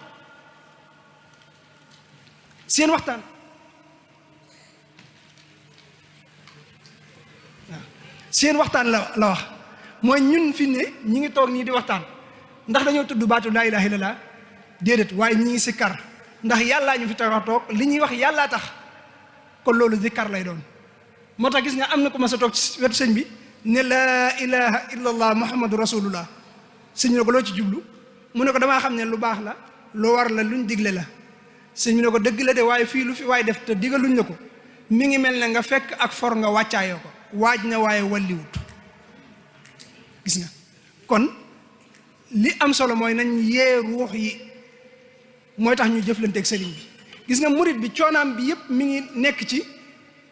seen waxtaan waaw seen waxtaan la wax mooy ñun fi ne ñi ngi toog nii di waxtaan ndax dañoo tudd baatu laa ilaaha illallaah déedéet waaye ñi ngi sikkar ndax yàllaa ñu fi tax a toog li ñuy wax yàllaa tax kon loolu zikkar lay doon. moo tax gis nga am na ku ma sa toog ci wetu sëñ bi ne laa ilaaha illallah muhammadu rasulullah sëñ bi ne ko loo ci jublu mu ne ko damaa xam ne lu baax la lu war la luñ digle la sëñ bi ne ko dëgg la de waaye fii lu fi waay def te digaluñ la ko mi ngi mel ne nga fekk ak for nga wàccaayoo ko waaj na waaye walliwut gis nga kon li am solo mooy nañ yee ruux yi mooy tax ñu jëflanteeg sëriñ bi. gis nga murit bi coonaam bi yëpp mi ngi nekk ci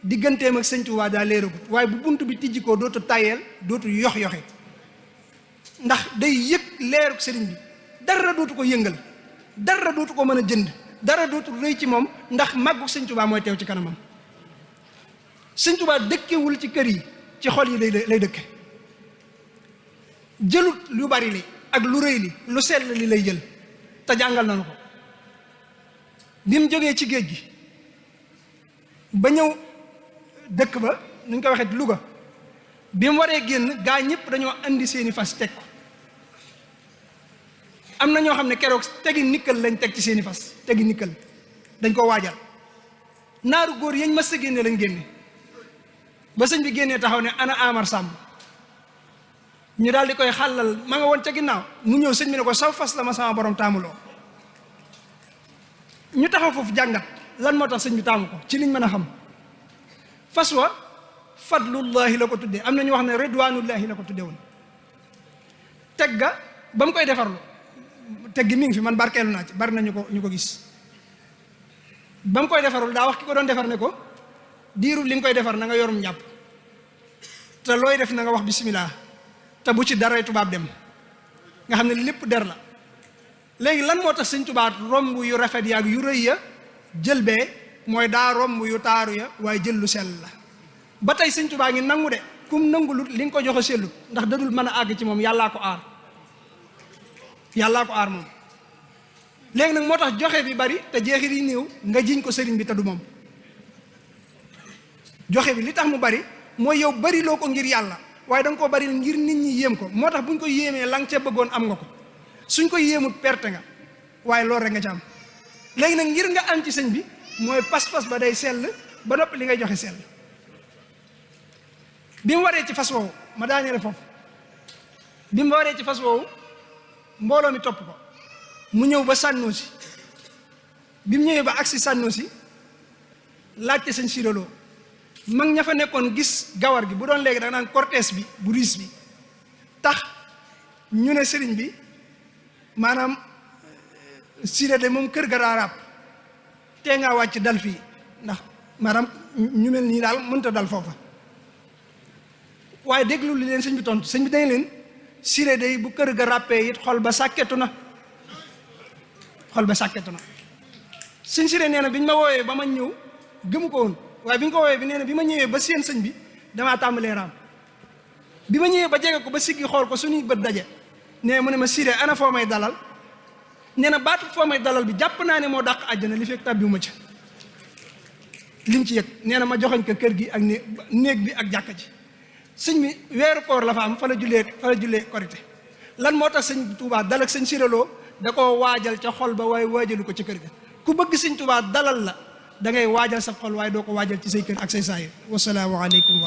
digganteem ak Sëñ Tuubaa daa leeragut waaye bu bunt bi tijji ko dootu tayeel dootu yox-yoxe ndax day yëg leeruk sëriñ bi dara dootu ko yëngal dara dootu ko mën a jënd dara dootu rëy ci moom ndax màggu Sëñ Tuubaa mooy teew ci kanamam. Sëñ Tuubaa dëkkewul ci kër yi ci xol yi lay dëkke jëlut lu bari li ak lu rëy li lu sell li lay jël te jàngal nañu ko bi mu jógee ci géej gi ba ñëw dëkk ba nu ñu ko waxee Louga bi mu waree génn gaa ñëpp dañoo andi seeni fas teg ko am na ñoo xam ne keroog tegi nikkal lañ teg ci seeni fas tegi nikkal dañ ko waajal naaru góor yañ mas a génne lañ génne ba sëñ bi génnee taxaw ne ana Amar Samb ñu daal di koy xàllal ma nga woon ca ginnaaw mu ñëw sëñ bi ne ko saw fas la ma sama borom taamuloo ñu taxaw foofu jàngat lan moo tax sëñ bi taamu ko ci liñ mën a xam fas wa fadlullahi la ko tuddee am na ñu wax ne ridwanullahi la ko tuddee woon teg ga ba mu koy defarlu teg gi mi ngi fi man barkeelu naa ci bari na ñu ko gis ba mu koy defarul daa wax ki ko doon defar ne ko diiru li nga koy defar na nga yorum njàpp te looy def na nga wax bismillah te bu ci daray tubaab dem nga xam ne lépp der la léegi lan moo tax Sëñ Tuubaa romb yu rafet yaag yu rëy ya jël bee mooy daa romb yu taaru ya waaye jël lu sell la ba tey Sëñ Tuubaa ngi nangu de kum nangulut li nga ko joxe sellut ndax dadul mën a àgg ci moom yàllaa ko aar moom léegi nag moo tax joxe bi bari te jeexit yi néew nga jiñ ko sëriñ bi te du moom joxe bi li tax mu bari mooy yow bari loo ko ngir yàlla waaye da nga koo bari ngir nit ñi yéem ko moo tax buñ ko yéemee la nga ca bëggoon am nga ko suñ ko yéemut perte nga waaye loolu rek nga ci am léegi nag ngir nga am ci sëñ bi mooy pas-pas ba day sell ba noppi li ngay joxe sell bi mu waree ci fas woowu ma daañele foofu bi mu waree ci fas woowu mbooloo mi topp ko mu ñëw ba Sànnoosi bi mu ñëwee ba agsi Sànnoosi laajte sëñ Siréloo mag ña fa nekkoon gis gawar gi bu doon léegi da nga naan cortège bi bu riis bi tax ñu ne sëriñ bi maanaam Siré de moom kër ga daa ràpp tee ngaa wàcc dal fii ndax maanaam ñu mel nii daal mënta dal foofa waaye déglu li leen sëñ bi tontu sëñ bi dañ leen Siré de bu kër ga ràppee it xol ba sàkketu na sëñ Siré nee na bi ñu ma woowee ba ma ñëw gëmu ko woon waaye bi ñu ko woowee bi nee na bi ma ñëwee ba seen sëñ bi damaa tàmbalee raam bi ma ñëwee ba jege ko ba siggi xool ko suñuy bët daje nee mu ne ma Siré ana foo may dalal nee na baatu foo may dalal bi jàpp naa ne moo dàq àjjana li fekk tàbbiwuma ca lim ci yëg nee na ma joxoñ ko kër gi ak néeg bi ak jàkka ji sëñ bi weeru koor la fa am fa la jullee korité lan moo tax sëñ Tuubaa dal ak sëñ Siréloo da koo waajal ca xol ba waaye waajalu ko ci kër ga ku bëgg sëñ Tuubaa dalal la da ngay waajal sa xol waaye doo ko waajal ci say kër ak say saayir wasalaamu aleykum